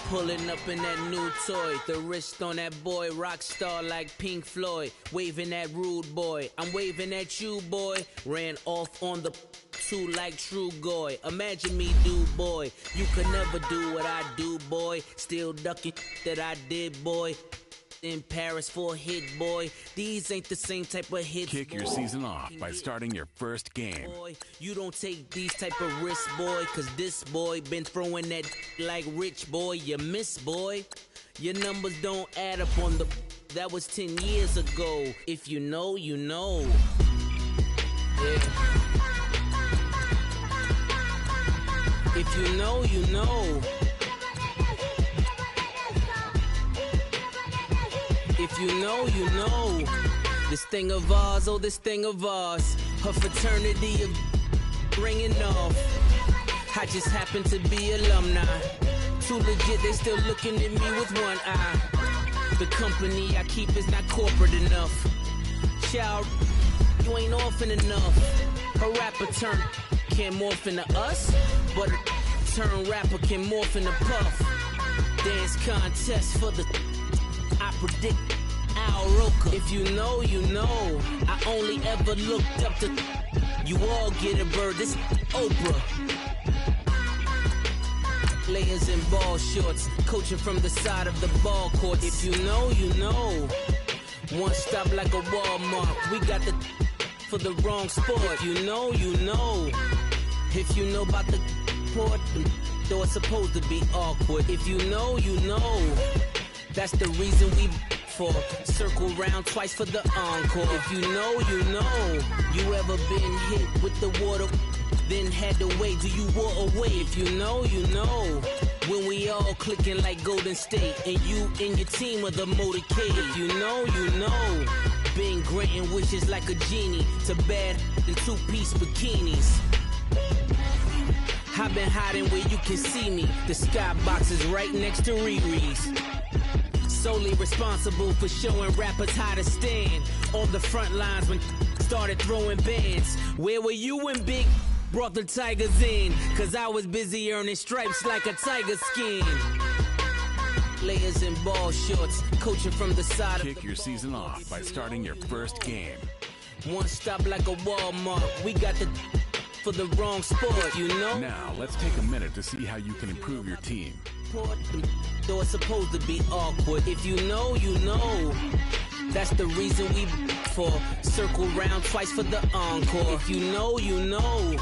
Pulling up in that new toy, the wrist on that boy, rock star like Pink Floyd, waving at rude boy, I'm waving at you boy, ran off on the two like True Goy, imagine me do boy, you could never do what I do boy, still ducking that I did boy, in Paris for a hit boy, these ain't the same type of hits. Kick your season off by starting your first game. Boy, you don't take these type of risks boy, cause this boy been throwing that like rich boy, you miss boy, your numbers don't add up on the, that was 10 years ago, if you know, you know. Yeah. If you know, you know. If you know, you know. This thing of ours, oh, this thing of ours. Her fraternity of ringing off. I just happen to be alumni. Too legit, they still looking at me with one eye. The company I keep is not corporate enough. Child, you ain't orphan enough. A rapper turn can't morph into us, but a turn rapper can morph into Puff. Dance contest for the, I predict Al Roker. If you know, you know. I only ever looked up to, you all get a bird, this Oprah. Layers in ball shorts, coaching from the side of the ball court. If you know, you know. One stop like a Walmart, we got the for the wrong sport. If you know, you know. If you know about the port, though it's supposed to be awkward. If you know, you know. That's the reason we for circle round twice for the encore. If you know, you know. You ever been hit with the water, then had to wait till you wore away? If you know, you know. When we all clicking like Golden State, and you and your team are the motorcade. If you know, you know. Been granting wishes like a genie to bad in two-piece bikinis. I've been hiding where you can see me. The skybox is right next to Riri's. Solely responsible for showing rappers how to stand on the front lines when started throwing bands. Where were you when Big brought the Tigers in? Cause I was busy earning stripes like a tiger skin. Layers in ball shorts, coaching from the side. Kick your season off by starting your first game. One stop like a Walmart, we got the for the wrong sport, you know. Now let's take a minute to see how you can improve your team. Though it's supposed to be awkward. If you know, you know. That's the reason we for circle round twice for the encore. If you know, you know.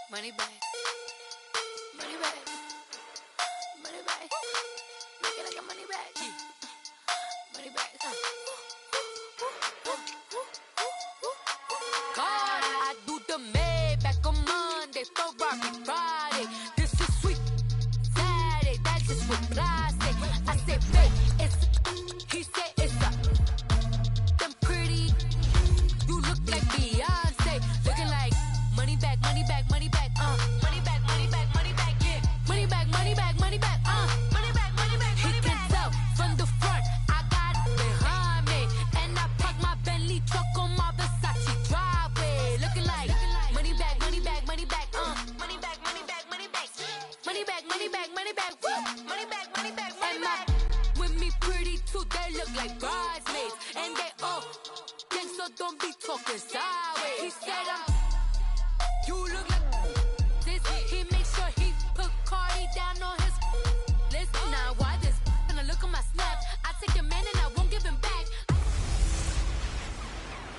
Money back, money back, money back. Make it like a money back, money back. God, I do the Maybach on Monday, Ferrari Friday. This is sweet Saturday, that's just what I say. I say, babe, it's, he said it's a, them pretty. You look like Beyonce, looking like money back, money back, money back. Money back, money back, money back, yeah. Money back, money back, money back, money back, money back. He can tell from the front, I got it behind me, and I park my Bentley truck on my Versace driveway, looking like money back, money back, money back, money back, money back, money back, money back, money back, money back, money back, money back, money back. With me pretty too, they look like bridesmaids, and they all gang, so don't be talking sideways. He said you look like this. He makes sure he put Cardi down on his list. Now why this? Gonna look at my snap. I take your man and I won't give him back.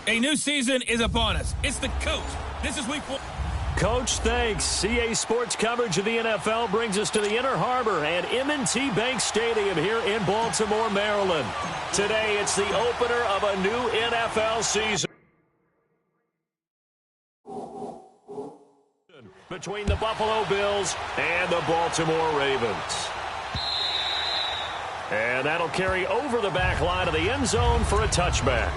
A new season is upon us. It's the coach. This is week 4. Coach, thanks. CA Sports coverage of the NFL brings us to the Inner Harbor and M&T Bank Stadium here in Baltimore, Maryland. Today, it's the opener of a new NFL season between the Buffalo Bills and the Baltimore Ravens. And that'll carry over the back line of the end zone for a touchback.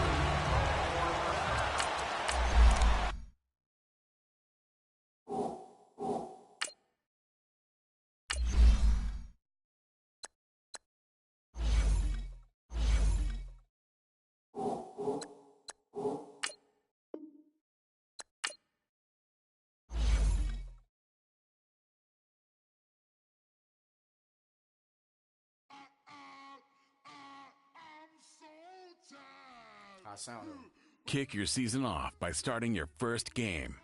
Kick your season off by starting your first game.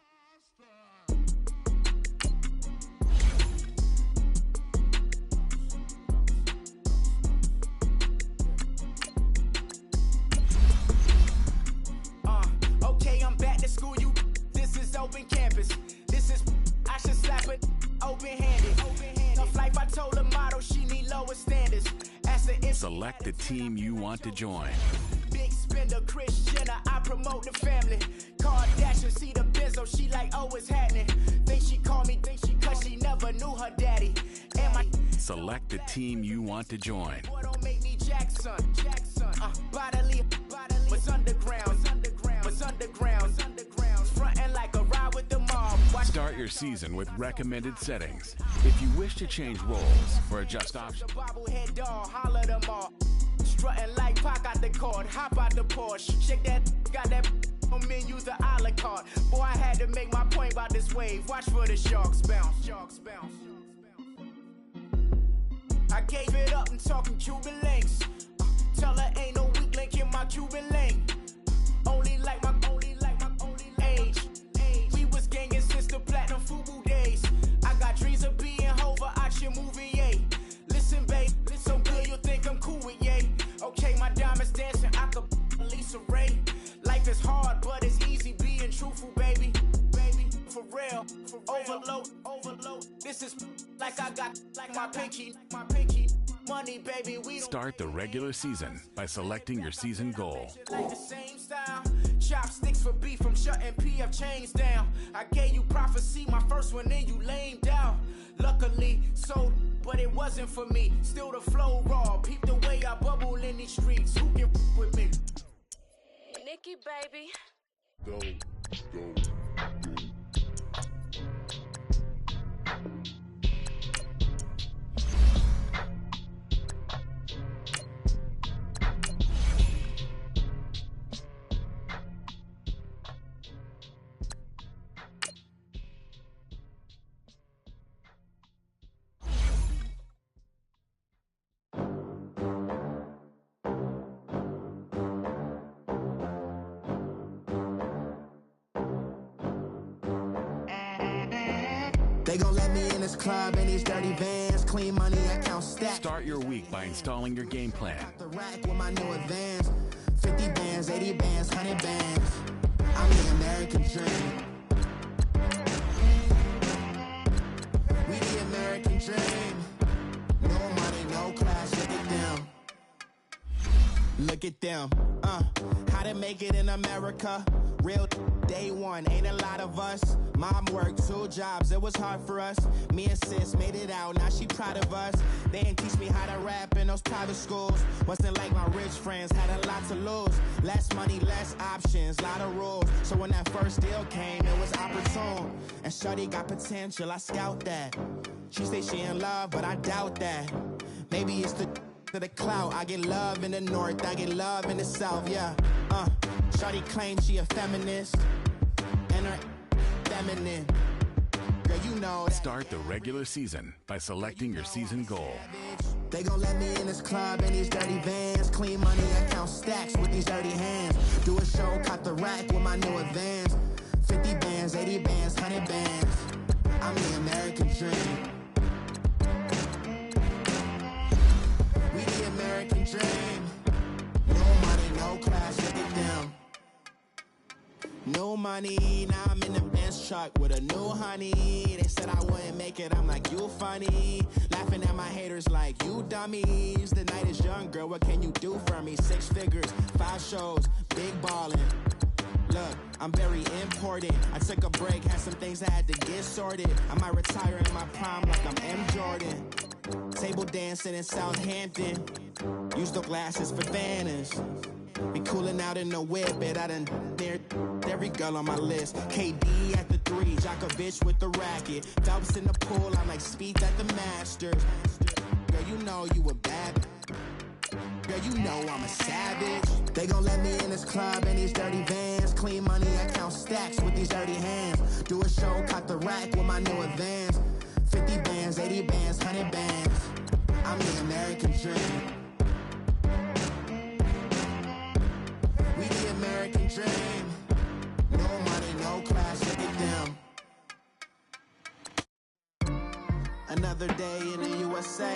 Okay, I'm back to school, you. This is open campus. This is, I should slap it open-handed. Tough life, I told the model she need lower standards. Select the team you want to join. Big spender, Kris Jenner, I promote the family. Kardashian, see the Benzo, she like, oh, it's happening. Think she called me, cause she never knew her daddy. And my Select the team you want to join. boy don't make me Jackson. Bodily, was underground. Frontin' like a ride with the mob. Start your season with recommended settings. If you wish to change roles or adjust options, The bobblehead dog, holler them all. Strutting like Pac out the court, hop out the Porsche. Shake that, got that on menus, the a la carte. Boy, I had to make my point about this wave. Watch for the sharks bounce. I gave it up and talking Cuban links. Tell her ain't no weak link in my Cuban link. Only like my age. We was gangin' since the platinum FUBU days. I got dreams of being Hova out your movie, yay. Listen, babe, so good you'll think I'm cool with yay. Okay, my diamonds dancing, I could Lisa Ray. Life is hard, but it's easy being truthful, baby. For real. Overload. This is like I got like my pinky. Money, baby, we don't start the regular season by selecting your season goal. like the same style. Chopsticks for beef from shutting PF chains down. I gave you prophecy, my first one, then you lamed out. Luckily, so, but it wasn't for me. Still the flow raw. Peep the way I bubble in these streets. Who can with me? Nikki, baby. Go. They gon' let me in this club in these dirty vans. Clean money, I count stacks. Start your week by installing your game plan. The rack with my new advance. 50 bands, 80 bands, 100 bands. I'm the American dream. We the American dream. No money, no class, look at them. Look at them, how to make it in America. Real day one, ain't a lot of us. Mom worked 2 jobs, it was hard for us. Me and sis made it out, now she proud of us. They didn't teach me how to rap in those private schools. Wasn't like my rich friends, had a lot to lose. Less money, less options, lot of rules. So when that first deal came, it was opportune. And shorty got potential, I scout that. She say she in love, but I doubt that. Maybe it's the clout. I get love in the north, I get love in the south, yeah. Shorty claims she a feminist, and her feminine. Girl, you know that. Start the regular season by selecting your season goal. They gon' let me in this club in these dirty vans. Clean money, I count stacks with these dirty hands. Do a show, caught the rack with my new advance. 50 bands, 80 bands, 100 bands. I'm the American dream. We the American dream. No money, no class, look at them. No money, now I'm in the Benz truck with a new honey. They said I wouldn't make it, I'm like, you funny. Laughing at my haters like, you dummies. The night is young, girl, what can you do for me? 6 figures, 5 shows, big ballin'. Look, I'm very important. I took a break, had some things I had to get sorted. I might retire in my prime like I'm M. Jordan. Table dancing in Southampton. Use the glasses for Thanos. Be cooling out in the whip, but I done dared every girl on my list. KD at the 3, Djokovic with the racket. Phelps in the pool, I'm like Speed at the Masters. Girl, you know you a bad. Girl, you know I'm a savage. They gon' let me in this club in these dirty vans. Clean money, I count stacks with these dirty hands. Do a show, cut the rack with my new advance. 50 bands, 80 bands, 100 bands. I'm the American dream. We the American dream. No money, no class, look at them. Another day in the USA.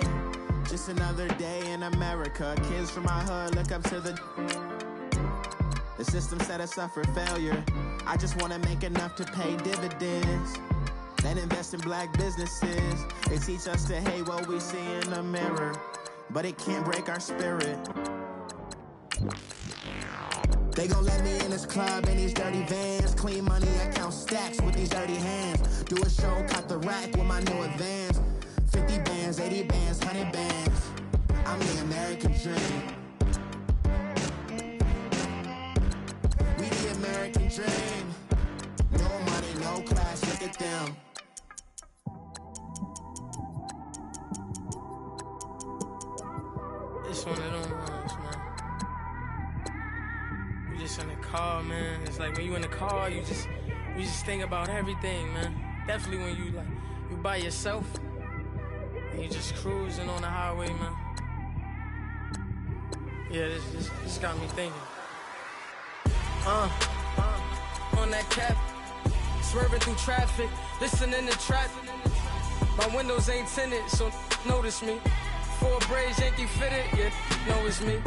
Just another day in America. Kids from my hood look up to the system set us up for failure. I just wanna make enough to pay dividends. Then invest in black businesses. They teach us to hate what we see in the mirror, but it can't break our spirit. They gon' let me in this club in these dirty vans. Clean money, I count stacks with these dirty hands. Do a show, cut the rack with my new advance. 50 bands, 80 bands, 100 bands. I'm the American dream. We the American dream. No money, no class, look at them. It's one of them ones, man. You just in the car, man. It's like when you in the car, you just think about everything, man. Definitely when you by yourself. You just cruising on the highway, man. Yeah, this got me thinking. On that cap, swerving through traffic, listening to trap. My windows ain't tinted, so notice me. 4 braids, Yankee fitted, yeah, know it's me.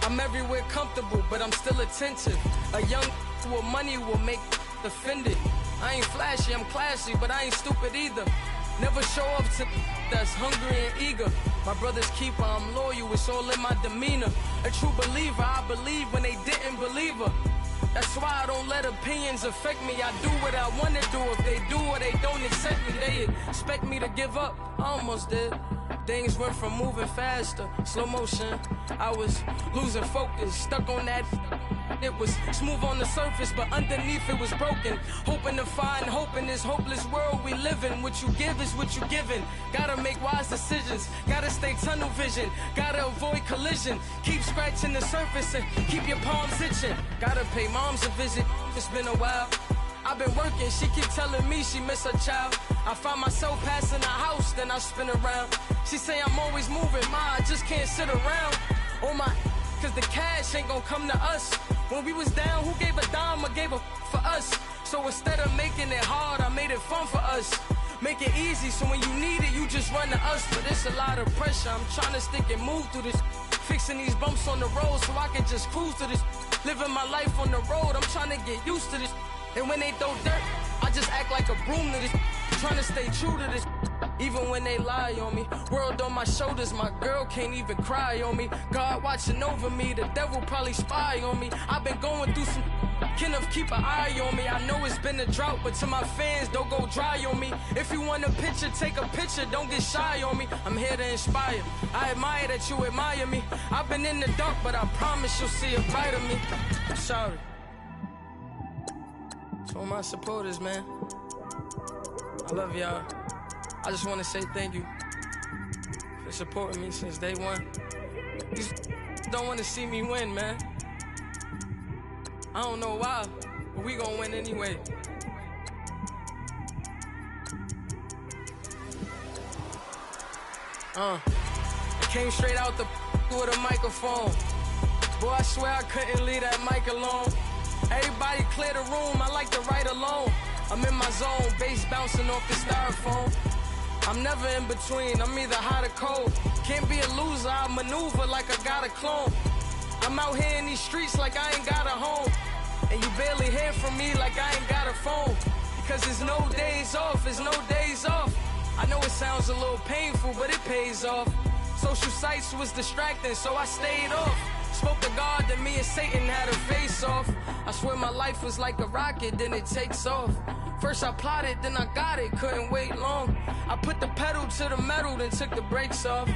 I'm everywhere comfortable, but I'm still attentive. A young with money will make offended. I ain't flashy, I'm classy, but I ain't stupid either. Never show up to that's hungry and eager. My brother's keeper, I'm loyal, it's all in my demeanor. A true believer, I believe when they didn't believe her. That's why I don't let opinions affect me. I do what I want to do. If they do or they don't accept me, they expect me to give up. I almost did. Things went from moving faster, slow motion. I was losing focus, stuck on that. It was smooth on the surface, but underneath it was broken. Hoping to find hope in this hopeless world we live in. What you give is what you given. Gotta make wise decisions. Gotta stay tunnel vision. Gotta avoid collision. Keep scratching the surface and keep your palms itching. Gotta pay moms a visit. It's been a while. I've been working, she keep telling me she miss her child. I find myself passing the house, then I spin around. She say I'm always moving, I just can't sit around. Oh my, cause the cash ain't gonna come to us. When we was down, who gave a dime or gave a for us? So instead of making it hard, I made it fun for us. Make it easy, so when you need it, you just run to us. But it's a lot of pressure, I'm trying to stick and move through this. Fixing these bumps on the road so I can just cruise to this. Living my life on the road, I'm trying to get used to this. And when they throw dirt, I just act like a broom to this. Trying to stay true to this. Even when they lie on me. World on my shoulders, my girl can't even cry on me. God watching over me, the devil probably spy on me. I've been going through some. Kenneth, keep an eye on me. I know it's been a drought, but to my fans, don't go dry on me. If you want a picture, take a picture, don't get shy on me. I'm here to inspire. I admire that you admire me. I've been in the dark, but I promise you'll see a brighter me. I'm sorry. To all my supporters, man. I love y'all. I just want to say thank you for supporting me since day one. You don't want to see me win, man. I don't know why, but we gonna win anyway. I came straight out the with a microphone. Boy, I swear I couldn't leave that mic alone. Everybody clear the room, I like to write alone. I'm in my zone, bass bouncing off the styrofoam. I'm never in between, I'm either hot or cold. Can't be a loser, I maneuver like I got a clone. I'm out here in these streets like I ain't got a home. And you barely hear from me like I ain't got a phone. Because there's no days off, there's no days off. I know it sounds a little painful, but it pays off. Social sites was distracting, so I stayed off. Spoke to God, then me and Satan had a face off. I swear my life was like a rocket, then it takes off. First I plotted, then I got it, couldn't wait long. I put the pedal to the metal, then took the brakes off.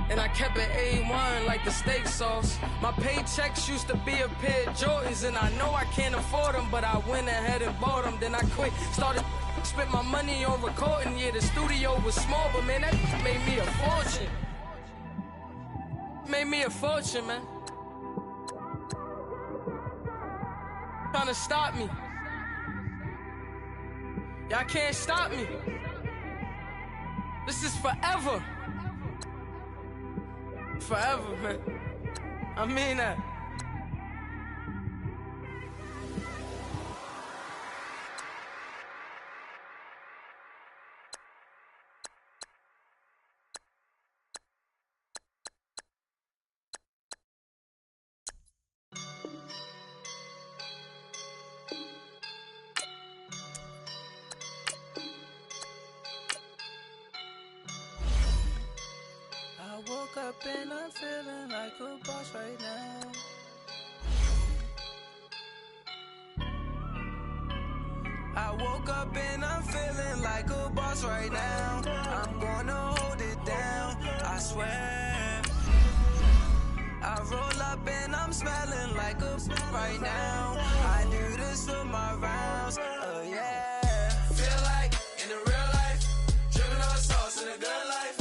And I kept it A1 like the steak sauce. My paychecks used to be a pair of Jordans, and I know I can't afford them, but I went ahead and bought them. Then I quit, started spent my money on recording. Yeah, the studio was small, but man, that made me a fortune. Made me a fortune, man. Trying to stop me. Y'all can't stop me. This is forever. Forever, man. I mean that. I woke up and I'm feeling like a boss right now. I woke up and I'm feeling like a boss right now. I'm gonna hold it down, I swear. I roll up and I'm smelling like a right now. I do this for my rounds, oh yeah. Feel like in the real life, dripping on sauce in a good life.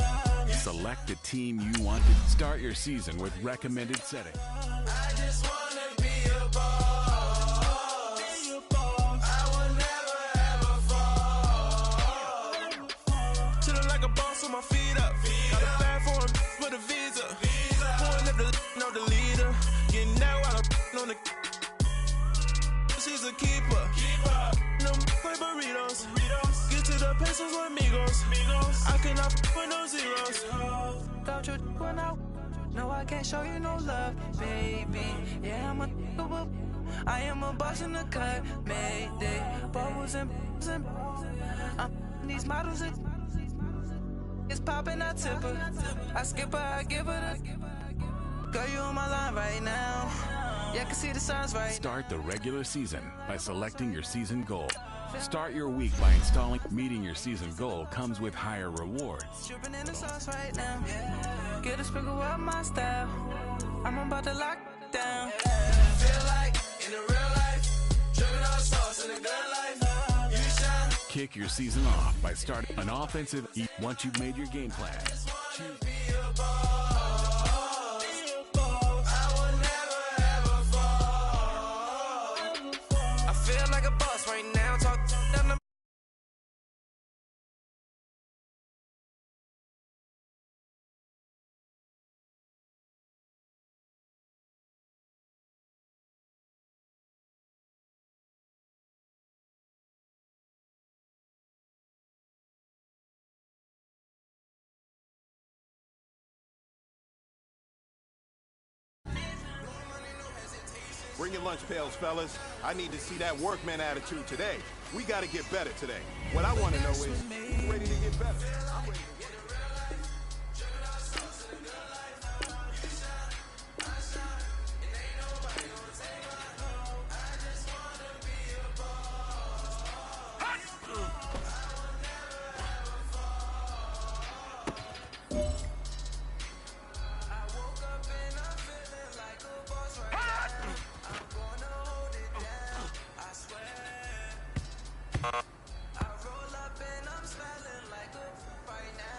Select the team you want to start your season with recommended settings. I just wanna be a boss. I will never ever fall. Chillin' like a boss with my feet up. Got a bag for him with a visa. Pulling up the know the leader. Getting that while I'm on the. She's a keeper. No play burritos. Get to the pesos with amigos. I cannot with no zeros. Thought you went out. No, I can't show you no love, baby. Yeah, I am a boss in the cut. Mayday. Bubbles and these models. It's popping, I tip her. I skip her, I give her the. Girl, you on my line right now. Yeah, I can see the signs right. Start the regular season by selecting your season goal. Start your week by installing. Meeting your season goal comes with higher rewards. Dripping in the sauce right now. Get a sprinkle up my style. I'm about to lock down. Feel like in the real life, dripping on sauce in a good life. You shine. Kick your season off by starting an offensive once you've made your game plan. Feel like a boss right now. Talk down the Bring your lunch pails, fellas. I need to see that workman attitude today. We got to get better today. What I want to know is, who's ready to get better? I'm ready to get better. I roll up and I'm smelling like a right now.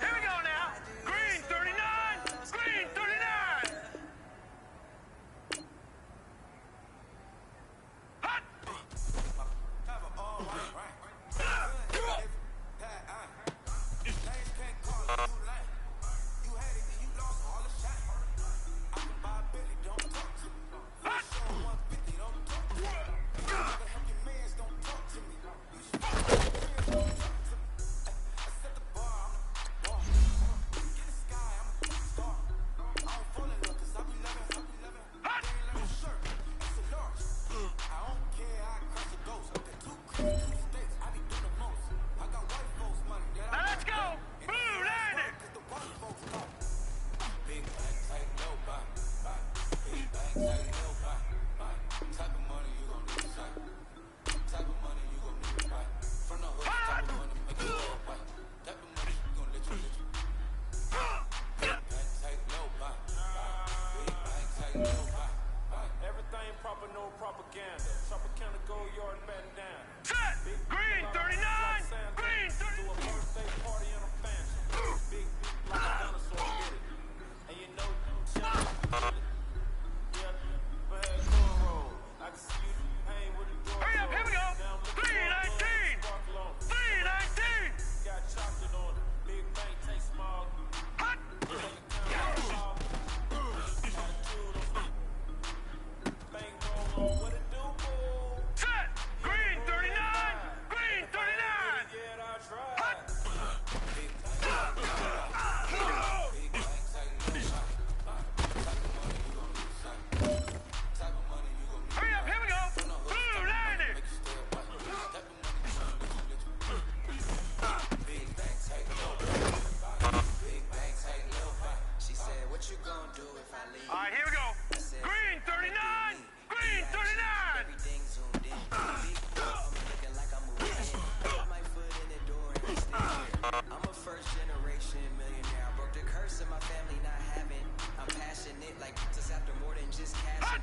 Most of my family not having. I'm passionate like just after more than just cashing.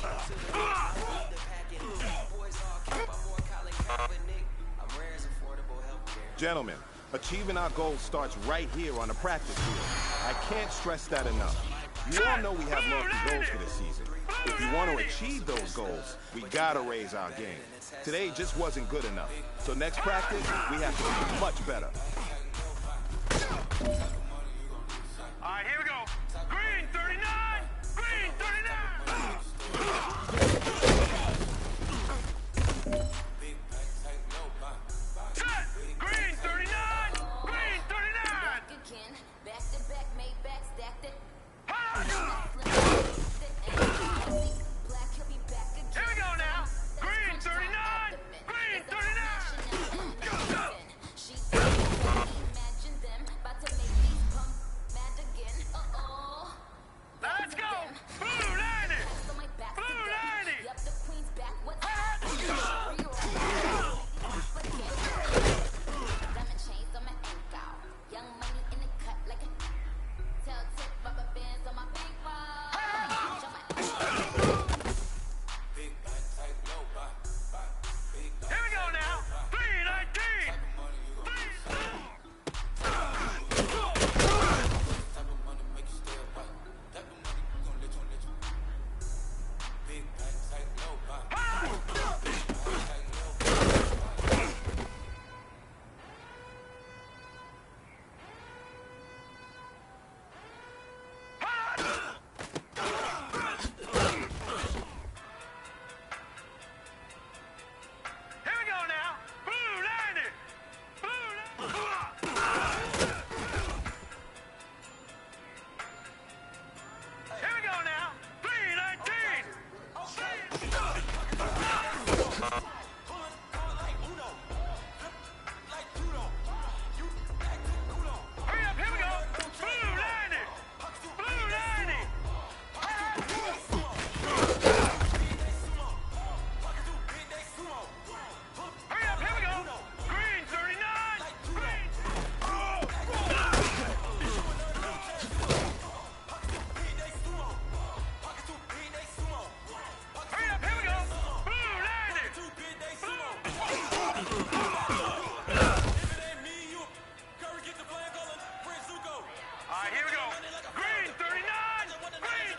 I love the packing. Boys all keep up more Colin Kaepernick. I'm rare as affordable healthcare. Gentlemen, achieving our goals starts right here on the practice field. I can't stress that enough. You all know we have lofty goals for this season. If you want to achieve those goals, we gotta raise our game. Today just wasn't good enough. So next practice, we have to be much better. All right, here we go. Green 39! Green 39! Set! Green 39! Green 39! Back to back, made back, stacked it. Here we go now. Green 39! Green 39! Imagine them about to make these pumps mad again. Let's go! Blue 90! Blue 90! Yup, the queen's back. What's diamond chains on my ankle. Young money in the cut like a tell-tip rubber bands on my bankroll. Here we go now. 319! Here we go now. Blue 90! Blue 90! Here we go now. 319! Hurry up, here we go. Blue 90! Blue 90! Hurry up, here we go. Green 39! Green! Hurry up, here we go. Blue 90! Blue! All right, here we go. Green 39! Green!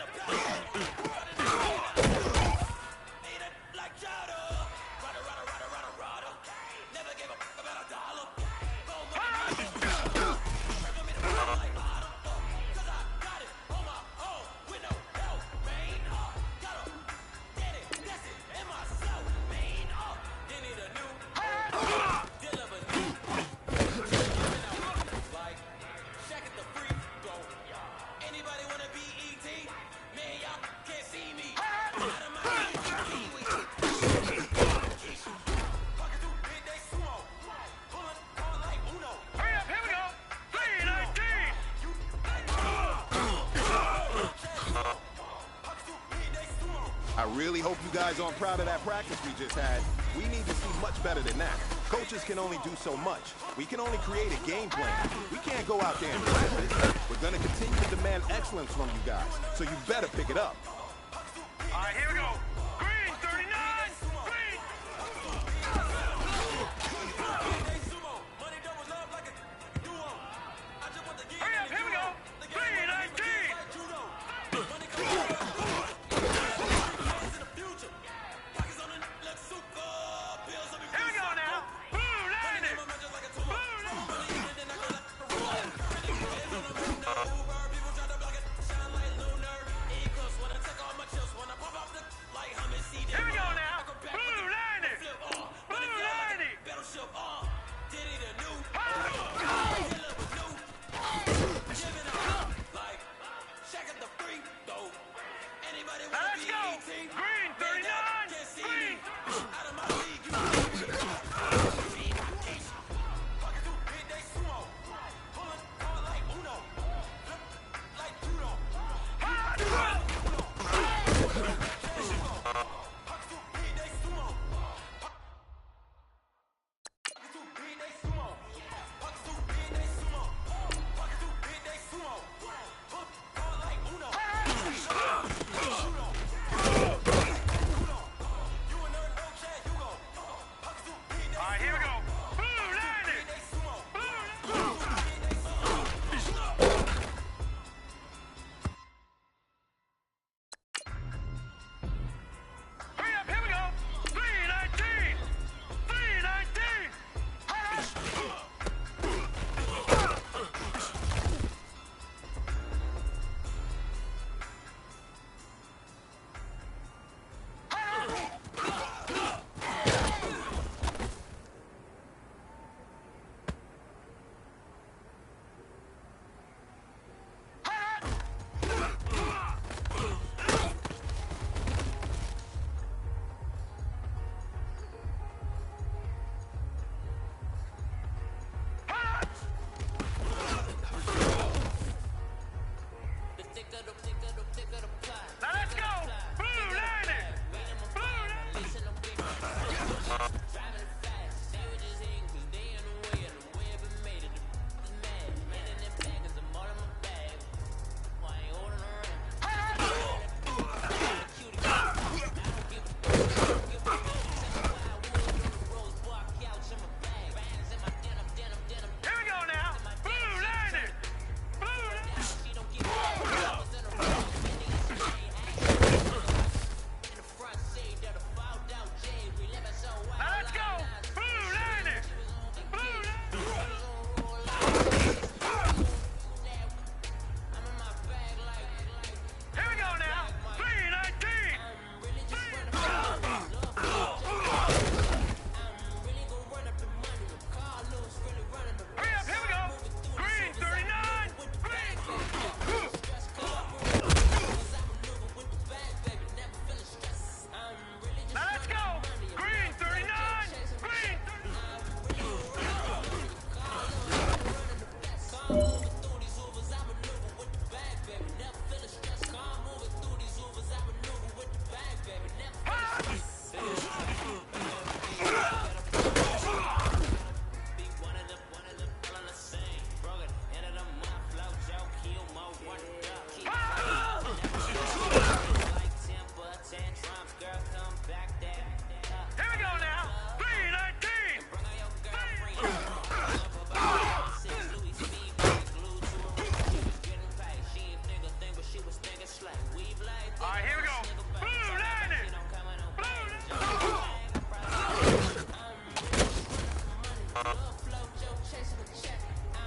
Hurry up, here we go. 319! I really hope you guys aren't proud of that practice we just had. We need to see much better than that. Coaches can only do so much. We can only create a game plan. We can't go out there and practice. We're going to continue to demand excellence from you guys, so you better pick it up. All right, here we go. Green 39! Green! Hurry up, here we go. 319! Here we go now. Blue 90! Blue 90! Here we go now. Blue 90! Blue 90! Let's go. Green 39! Green!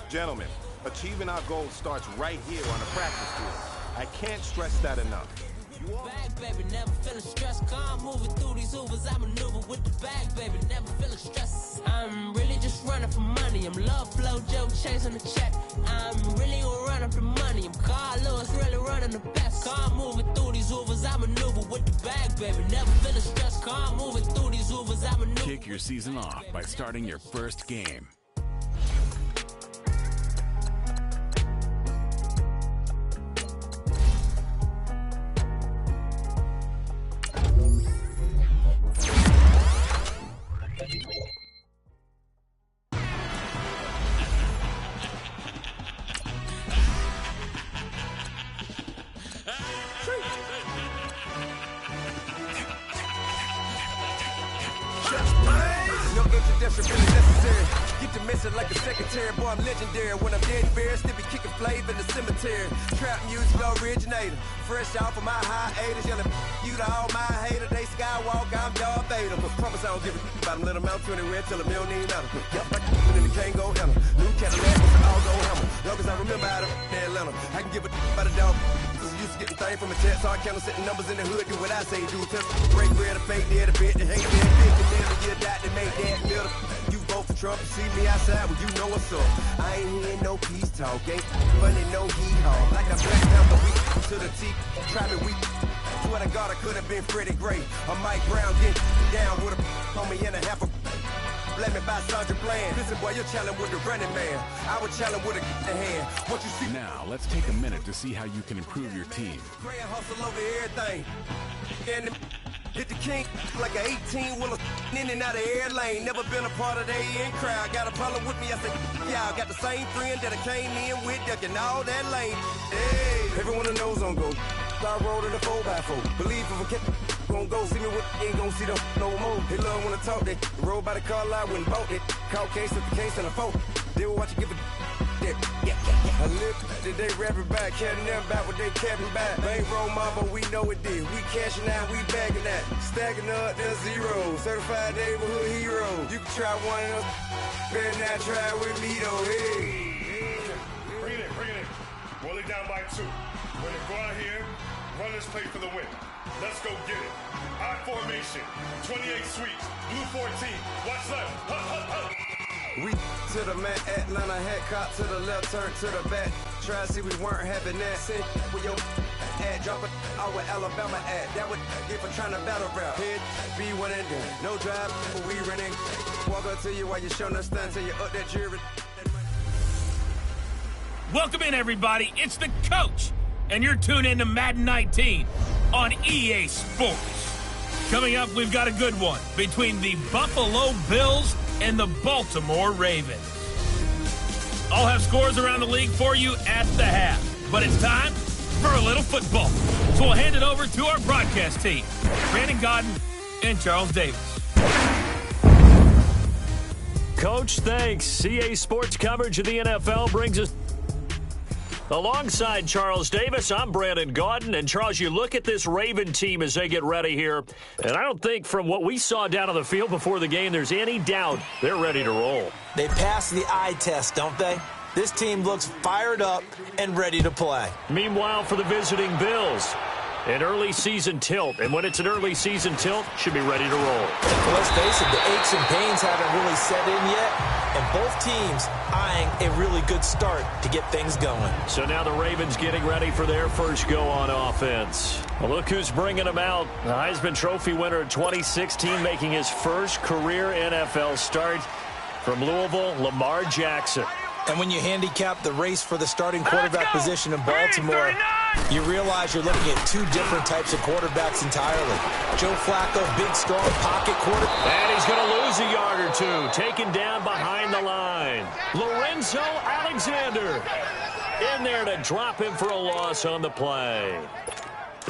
Gentlemen, achieving our goals starts right here on the practice field. I can't stress that enough. Bag, baby, never feeling stressed. Calm, moving through these Ubers. I maneuver with the bag, baby, never feeling stressed. I'm really just running for money. I'm love flow, Joe chasing the check. I'm really gonna run up the money. I'm Carl Lewis, really running the best. Calm, moving through these Ubers. I maneuver with the bag, baby, never feeling stressed. Calm, moving through these Ubers. I maneuver. Kick your season off by starting your first game. No introduction really necessary. Get to messing like a secretary. Boy, I'm legendary. When I'm dead fair, still be kicking flavor in the cemetery. Trap music originator. Fresh off of my hiatus. Yelling you to all my haters. They skywalk, I'm Darth Vader. But promise I don't give a about them. Let them out 20 red till a million ain't matter. Yup, like in the Kango Enter. New Cadillac with the all-go hammer. Long as I remember how to Atlanta. I can give a about a dog. Used to getting things from a text, so I count setting numbers in the hood, do what I say, do. Test break bread, a fake dead, a bit, the hate dead, 50 million, you died to make that middle. You vote for Trump, you see me outside, well, you know what's up. I ain't hearing no peace talk, ain't funny, no hee-haw. Like a Black Panther, we to the teeth, try me, we. Swear to God, I could have been Freddie Gray. Or Mike Brown, get down with a homie and a half a. Let me buy Sandra Bland. Listen, boy, you're challenging with the running man. I would challenge with a hand. What you see? Now, let's take a minute to see how you can improve your team. Pray and hustle over everything. And hit the king like an 18-wheeler in and out of air lane. Never been a part of the in crowd. Got a problem with me? I said, y'all got the same friend that I came in with, ducking all that lane. Hey, everyone knows on go. I rolled in a 4x4. Believe if I kept gon' go see me with ain't gon' see them no more. They love when I talk, they roll by the car lot when bought it. Caught case at the case and a phone. They will watch you give a yeah. I live today rapping back, carrying them back what they capping back. Bankroll mama, we know it did. We cashing out, we bagging that. Stacking up, there's zero. Certified neighborhood hero. You can try one of them, better not try with me though. Hey. Bring it in. Roll it down by 2. We're gonna go out here, run this play for the win. Let's go get it. I formation, 28 sweeps, blue 14. Watch left. Hup. We to the man, Atlanta head cop to the left, turn to the back. Try to see we weren't having that. Send with your ad, drop it out with Alabama ad. That would get for trying to battle rap. Head, be one and done. No drive, but we running. Walk up to you while you're showing us stunts till you up that jury. Welcome in, everybody. It's the coach, and you're tuned in to Madden 19 on EA Sports. Coming up, we've got a good one between the Buffalo Bills and the Baltimore Ravens. I'll have scores around the league for you at the half, but it's time for a little football. So we'll hand it over to our broadcast team, Brandon Gaudin and Charles Davis. Coach, thanks. CA Sports coverage of the NFL brings us alongside Charles Davis. I'm Brandon Gaudin. And, Charles, you look at this Raven team as they get ready here, and I don't think from what we saw down on the field before the game there's any doubt they're ready to roll. They passed the eye test, don't they? This team looks fired up and ready to play. Meanwhile, for the visiting Bills, an early season tilt. And when it's an early season tilt, should be ready to roll. Well, let's face it, the aches and pains haven't really set in yet. And both teams eyeing a really good start to get things going. So now the Ravens getting ready for their first go on offense. Well, look who's bringing them out. The Heisman Trophy winner in 2016 making his first career NFL start from Louisville, Lamar Jackson. And when you handicap the race for the starting quarterback position in Baltimore, you realize you're looking at two different types of quarterbacks entirely. Joe Flacco, big, strong pocket quarterback. And he's going to lose a yard or two. Taken down behind the line. Lorenzo Alexander in there to drop him for a loss on the play.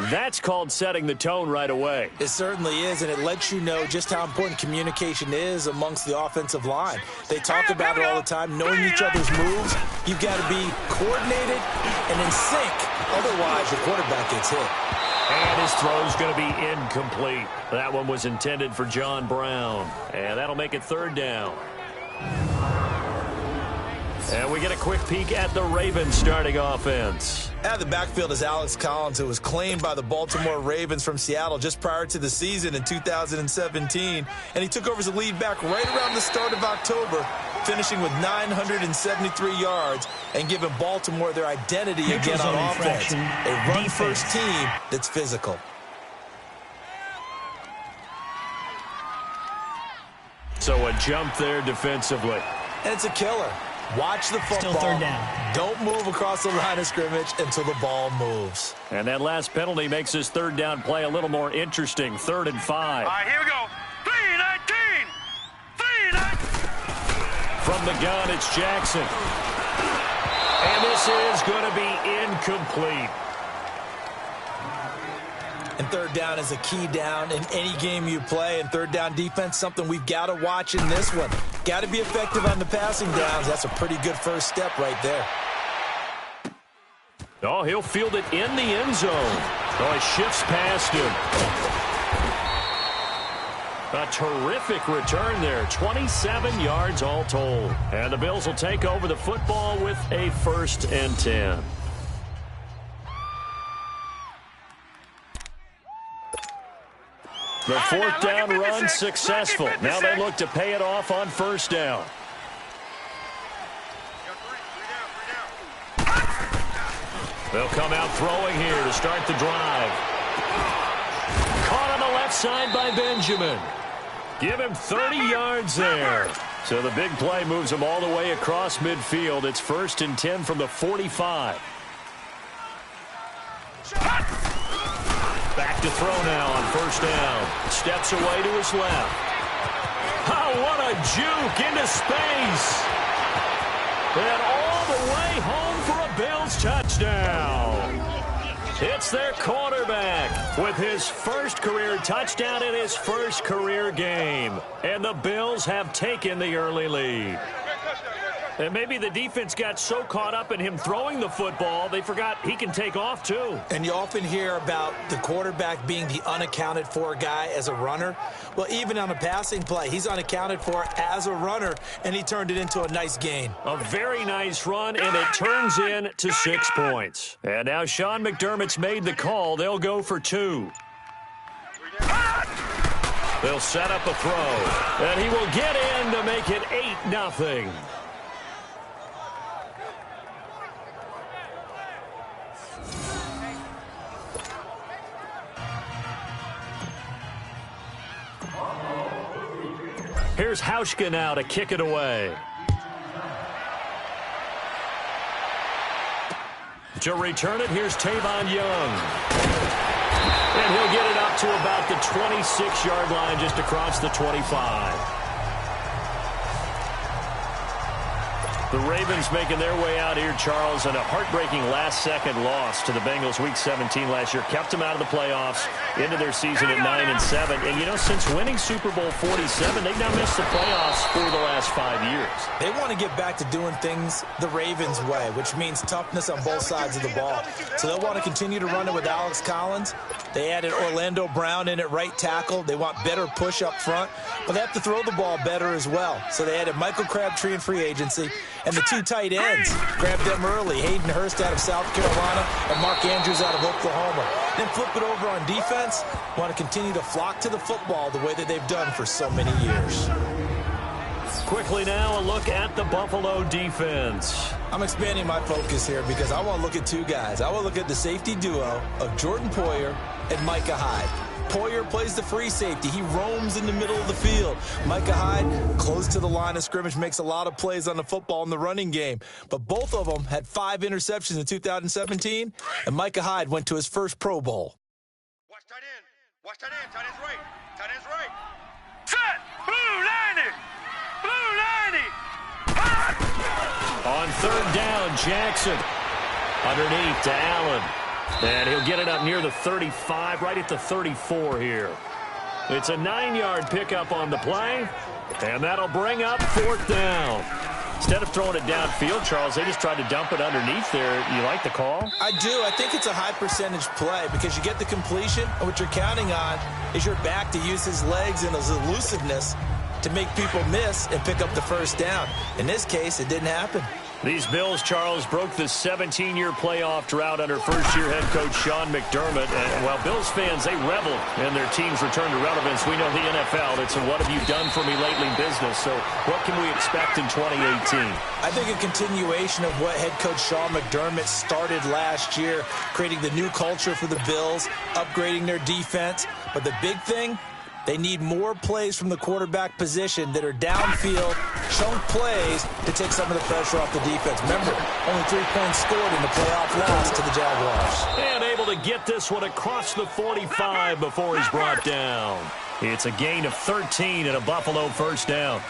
That's called setting the tone right away. It certainly is, and it lets you know just how important communication is amongst the offensive line. They talk about it all the time, knowing each other's moves. You've got to be coordinated and in sync. Otherwise, your quarterback gets hit. And his throw's going to be incomplete. That one was intended for John Brown. And that'll make it third down. And we get a quick peek at the Ravens starting offense. At the backfield is Alex Collins, who was claimed by the Baltimore Ravens from Seattle just prior to the season in 2017. And he took over as a lead back right around the start of October, finishing with 973 yards and giving Baltimore their identity again on offense. A run-first team that's physical. So a jump there defensively. And it's a killer. Watch the football. Still third down. Don't move across the line of scrimmage until the ball moves. And that last penalty makes this third down play a little more interesting. 3rd and 5. All right, here we go. 3-19. 3-19. From the gun, it's Jackson. And this is going to be incomplete. And third down is a key down in any game you play. And third down defense, something we've got to watch in this one. Got to be effective on the passing downs. That's a pretty good first step right there. Oh, he'll field it in the end zone. Oh, he shifts past him. A terrific return there. 27 yards all told. And the Bills will take over the football with a 1st and 10. The 4th down run successful. Now they look to pay it off on 1st down. They'll come out throwing here to start the drive. Caught on the left side by Benjamin. Give him 30 yards there. So the big play moves him all the way across midfield. It's 1st and 10 from the 45. Back to throw now on 1st down. Steps away to his left. Oh, what a juke into space. And all the way home for a Bills touchdown. It's their quarterback with his 1st career touchdown in his 1st career game. And the Bills have taken the early lead. And maybe the defense got so caught up in him throwing the football, they forgot he can take off too. And you often hear about the quarterback being the unaccounted for guy as a runner. Well, even on a passing play, he's unaccounted for as a runner, and he turned it into a nice gain. A very nice run, and it turns in to 6 points. And now Sean McDermott's made the call. They'll go for 2. They'll set up a throw, and he will get in to make it 8-0. Here's Hauschka now to kick it away. To return it, here's Tavon Young. And he'll get it up to about the 26-yard line, just across the 25. The Ravens making their way out here, Charles, in a heartbreaking last-second loss to the Bengals Week 17 last year. Kept them out of the playoffs into their season at 9-7. And, you know, since winning Super Bowl 47, they've now missed the playoffs for the last 5 years. They want to get back to doing things the Ravens way, which means toughness on both sides of the ball. So they'll want to continue to run it with Alex Collins. They added Orlando Brown in at right tackle. They want better push up front, but they have to throw the ball better as well. So they added Michael Crabtree in free agency. And the 2 tight ends, grabbed them early. Hayden Hurst out of South Carolina and Mark Andrews out of Oklahoma. Then flip it over on defense. Want to continue to flock to the football the way that they've done for so many years. Quickly now, a look at the Buffalo defense. I'm expanding my focus here because I want to look at 2 guys. I want to look at the safety duo of Jordan Poyer and Micah Hyde. Poyer plays the free safety. He roams in the middle of the field. Micah Hyde, close to the line of scrimmage, makes a lot of plays on the football in the running game. But both of them had 5 interceptions in 2017, and Micah Hyde went to his first Pro Bowl. Watch tight end. Watch tight end. Tight end's right. Tight end's right. Set. Blue 90. Blue 90. On 3rd down, Jackson. Underneath to Allen. And he'll get it up near the 35, right at the 34 here. It's a 9-yard pickup on the play, and that'll bring up 4th down. Instead of throwing it downfield, Charles, they just tried to dump it underneath there. You like the call? I do. I think it's a high percentage play because you get the completion, and what you're counting on is your back to use his legs and his elusiveness to make people miss and pick up the 1st down. In this case, it didn't happen. These Bills, Charles, broke the 17-year playoff drought under first-year head coach Sean McDermott. And while Bills fans, they revel in their team's return to relevance, we know the NFL, it's a what have you done for me lately business. So what can we expect in 2018? I think a continuation of what head coach Sean McDermott started last year, creating the new culture for the Bills, upgrading their defense. But the big thing, they need more plays from the quarterback position that are downfield, chunk plays to take some of the pressure off the defense. Remember, only 3 points scored in the playoff loss to the Jaguars. And able to get this one across the 45 before he's brought down. It's a gain of 13 and a Buffalo first down.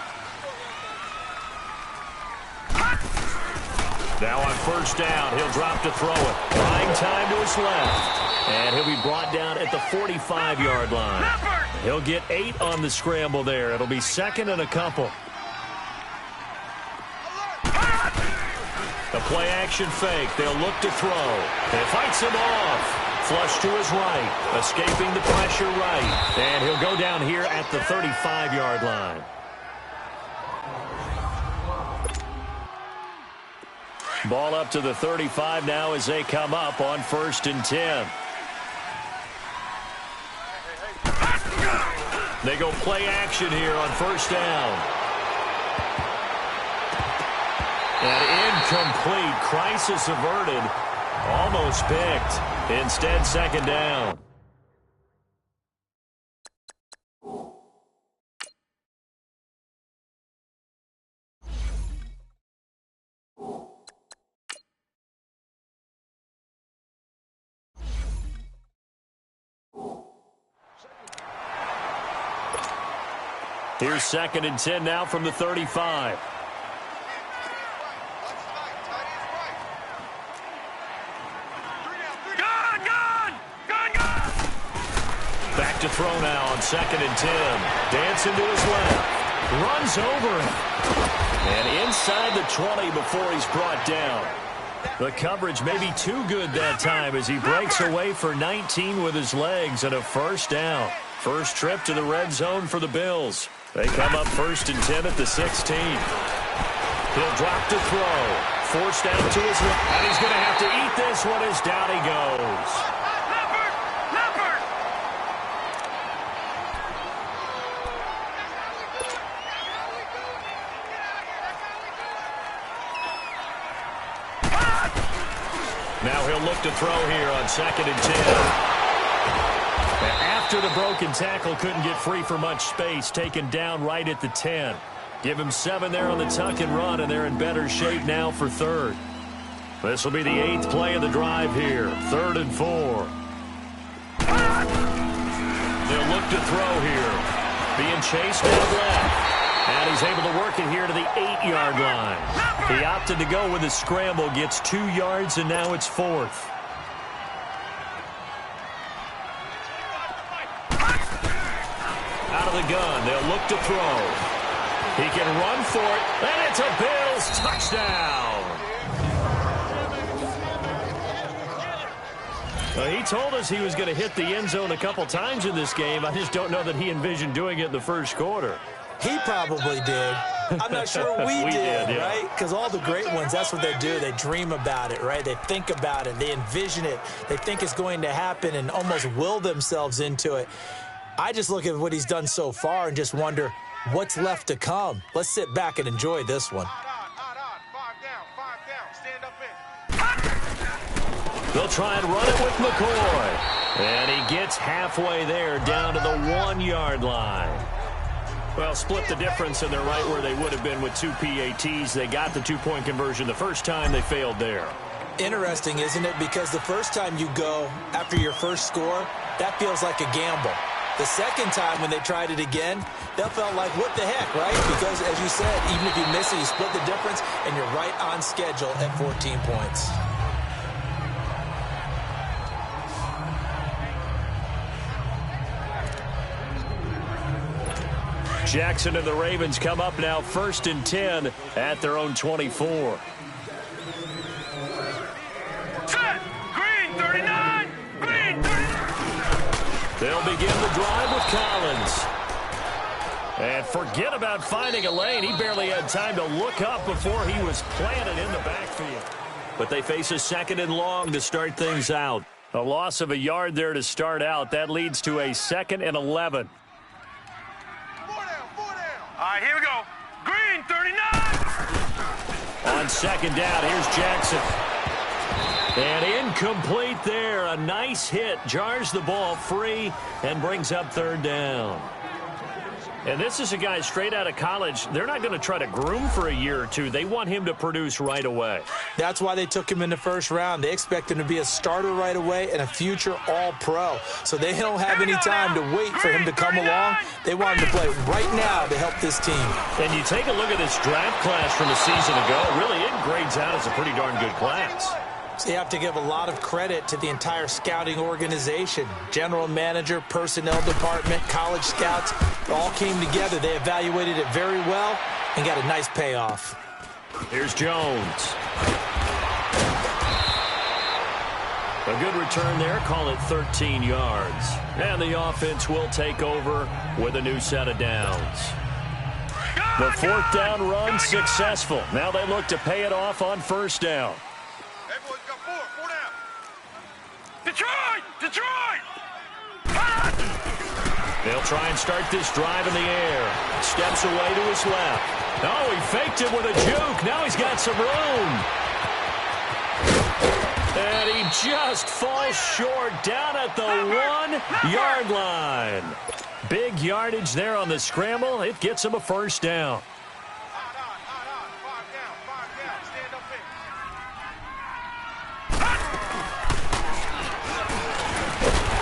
Now on first down, he'll drop to throw it. Buying time to his left. And he'll be brought down at the 45-yard line. He'll get 8 on the scramble there. It'll be second and a couple. A play-action fake. They'll look to throw. It fights him off. Flush to his right. Escaping the pressure right. And he'll go down here at the 35-yard line. Ball up to the 35 now as they come up on 1st and 10. They go play action here on first down. And incomplete. Crisis averted. Almost picked. Instead, second down. Here's 2nd and 10 now from the 35. Back to throw now on 2nd and 10. Dancing to his left. Runs over it. And inside the 20 before he's brought down. The coverage may be too good that time as he breaks away for 19 with his legs and a first down. First trip to the red zone for the Bills. They come up 1st and 10 at the 16. He'll drop to throw. Forced down to his left. And he's going to have to eat this one as down he goes. Now he'll look to throw here on 2nd and 10. After the broken tackle, couldn't get free for much space, taken down right at the 10. Give him 7 there on the tuck and run, and they're in better shape now for 3rd. This will be the 8th play of the drive here. 3rd and 4. They'll look to throw here. Being chased down left. And he's able to work it here to the 8-yard line. He opted to go with a scramble, gets 2 yards, and now it's 4th. Out of the gun, they'll look to throw. He can run for it, and it's a Bills touchdown. He told us he was going to hit the end zone a couple times in this game. I just don't know that he envisioned doing it in the first quarter. He probably did. I'm not sure we did, yeah. Right? Because all the great ones, that's what they do. They dream about it, right? They think about it. They envision it. They think it's going to happen and almost will themselves into it. I just look at what he's done so far and just wonder what's left to come. Let's sit back and enjoy this one. They'll try and run it with McCoy. And he gets halfway there down to the 1-yard line. Well, split the difference, and they're right where they would have been with 2 PATs. They got the 2-point conversion the first time. They failed there. Interesting, isn't it? Because the first time you go after your first score, that feels like a gamble. The second time when they tried it again, that felt like, what the heck, right? Because, as you said, even if you miss it, you split the difference, and you're right on schedule at 14 points. Jackson and the Ravens come up now 1st and 10 at their own 24. Green 39! Green 39! They'll begin the drive with Collins. And forget about finding a lane. He barely had time to look up before he was planted in the backfield. But they face a 2nd and long to start things out. A loss of a yard there to start out. That leads to a 2nd and 11. 4 down. All right, here we go. Green, 39. On 2nd down, here's Jackson. And incomplete there. A nice hit. Jars the ball free and brings up 3rd down. And this is a guy straight out of college. They're not going to try to groom for a year or two. They want him to produce right away. That's why they took him in the 1st round. They expect him to be a starter right away and a future All-Pro. So they don't have any time to wait for him to come along. They want him to play right now to help this team. And you take a look at this draft class from a season ago. Really, it grades out as a pretty darn good class. So you have to give a lot of credit to the entire scouting organization. General manager, personnel department, college scouts, all came together. They evaluated it very well and got a nice payoff. Here's Jones. A good return there. Call it 13 yards. And the offense will take over with a new set of downs. The 4th down run successful. Now they look to pay it off on 1st down. Detroit! They'll try and start this drive in the air. Steps away to his left. Oh, he faked it with a juke. Now he's got some room. And he just falls short down at the 1-yard line. Big yardage there on the scramble. It gets him a 1st down.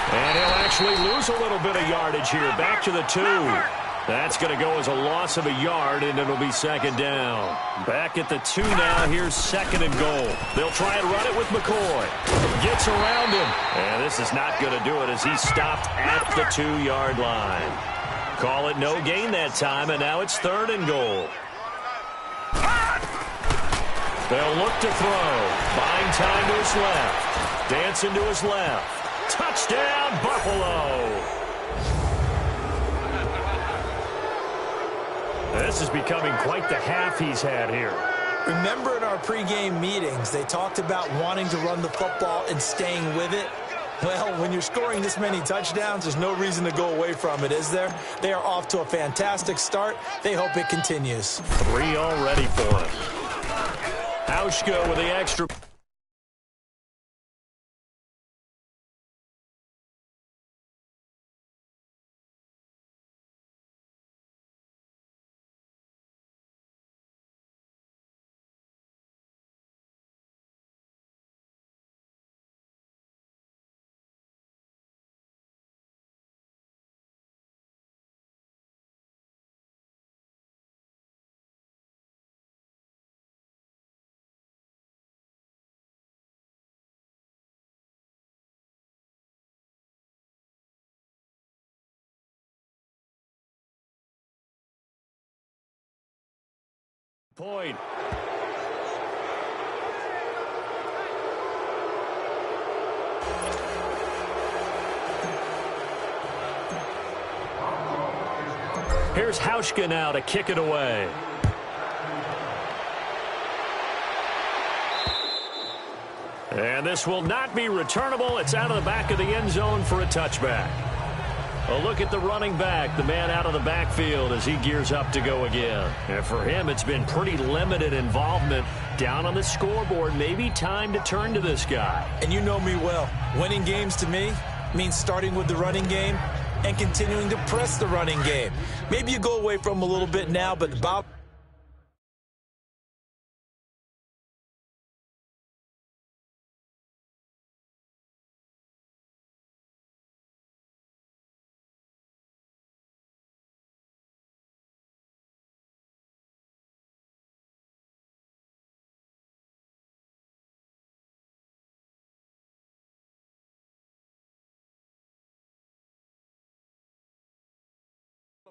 And he'll actually lose a little bit of yardage here. Back to the 2. That's going to go as a loss of a yard, and it'll be 2nd down. Back at the 2 now. Here's 2nd and goal. They'll try and run it with McCoy. Gets around him. And this is not going to do it as he's stopped at the 2-yard line. Call it no gain that time, and now it's 3rd and goal. They'll look to throw. Buying time to his left. Dancing to his left. Touchdown, Buffalo. This is becoming quite the half he's had here. Remember in our pregame meetings, they talked about wanting to run the football and staying with it? Well, when you're scoring this many touchdowns, there's no reason to go away from it, is there? They are off to a fantastic start. They hope it continues. 3 already for him. Hauschka with the extra. Point. Here's Hauschka now to kick it away. And this will not be returnable. It's out of the back of the end zone for a touchback. A look at the running back, the man out of the backfield as he gears up to go again. And for him, it's been pretty limited involvement down on the scoreboard. Maybe time to turn to this guy. And you know me well. Winning games to me means starting with the running game and continuing to press the running game. Maybe you go away from a little bit now, but about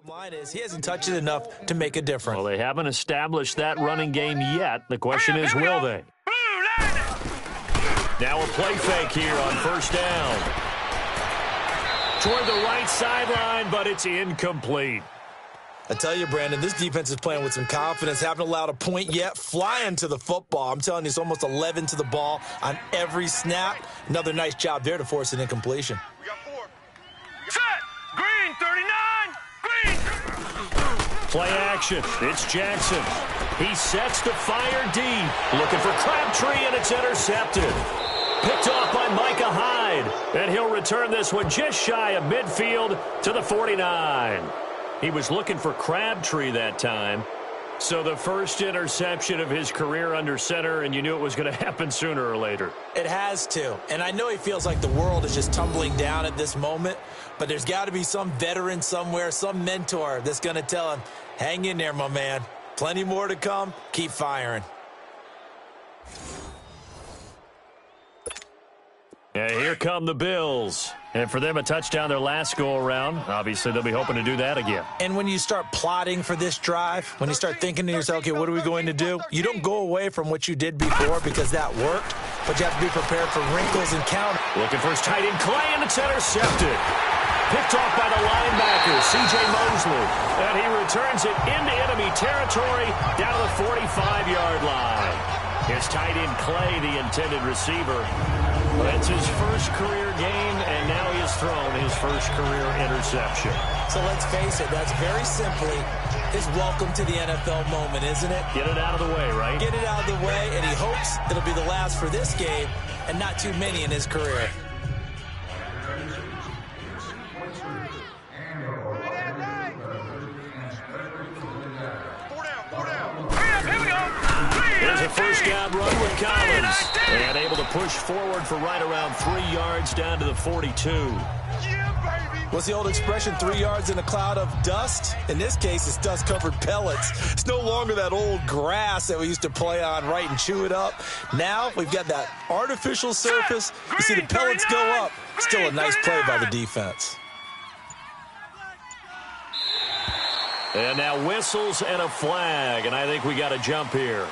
line is he hasn't touched it enough to make a difference. Well, they haven't established that running game yet. The question is, will they? Now a play fake here on 1st down. Toward the right sideline, but it's incomplete. I tell you, Brandon, this defense is playing with some confidence. Haven't allowed a point yet. Flying to the football. I'm telling you, it's almost 11 to the ball on every snap. Another nice job there to force an incompletion. Set! Green, 39! Green! Play action. It's Jackson. He sets to fire deep. Looking for Crabtree, and it's intercepted. Picked off by Micah Hyde. And he'll return this one just shy of midfield to the 49. He was looking for Crabtree that time. So the first interception of his career under center, and you knew it was going to happen sooner or later. It has to. And I know he feels like the world is just tumbling down at this moment, but there's got to be some veteran somewhere, some mentor that's going to tell him, hang in there, my man. Plenty more to come. Keep firing. Yeah, here come the Bills. And for them, a touchdown their last go-around. Obviously, they'll be hoping to do that again. And when you start plotting for this drive, when you start thinking to yourself, okay, what are we going to do? You don't go away from what you did before because that worked, but you have to be prepared for wrinkles and counter. Looking for his tight end, Clay, and it's intercepted. Picked off by the linebacker, C.J. Mosley. And he returns it into enemy territory down the 45-yard line. His tight end, Clay, the intended receiver. That's his first career game, and now he has thrown his first career interception. So let's face it, that's very simply his welcome to the NFL moment, isn't it? Get it out of the way, right? Get it out of the way, and he hopes it'll be the last for this game and not too many in his career. Here's a first down run with Collins. And able to push forward for right around 3 yards down to the 42. What's the old expression, 3 yards in a cloud of dust? In this case, it's dust-covered pellets. It's no longer that old grass that we used to play on, right, and chew it up. Now we've got that artificial surface. You see the pellets go up. Still a nice play by the defense. And now whistles and a flag, and I think we got a jump here.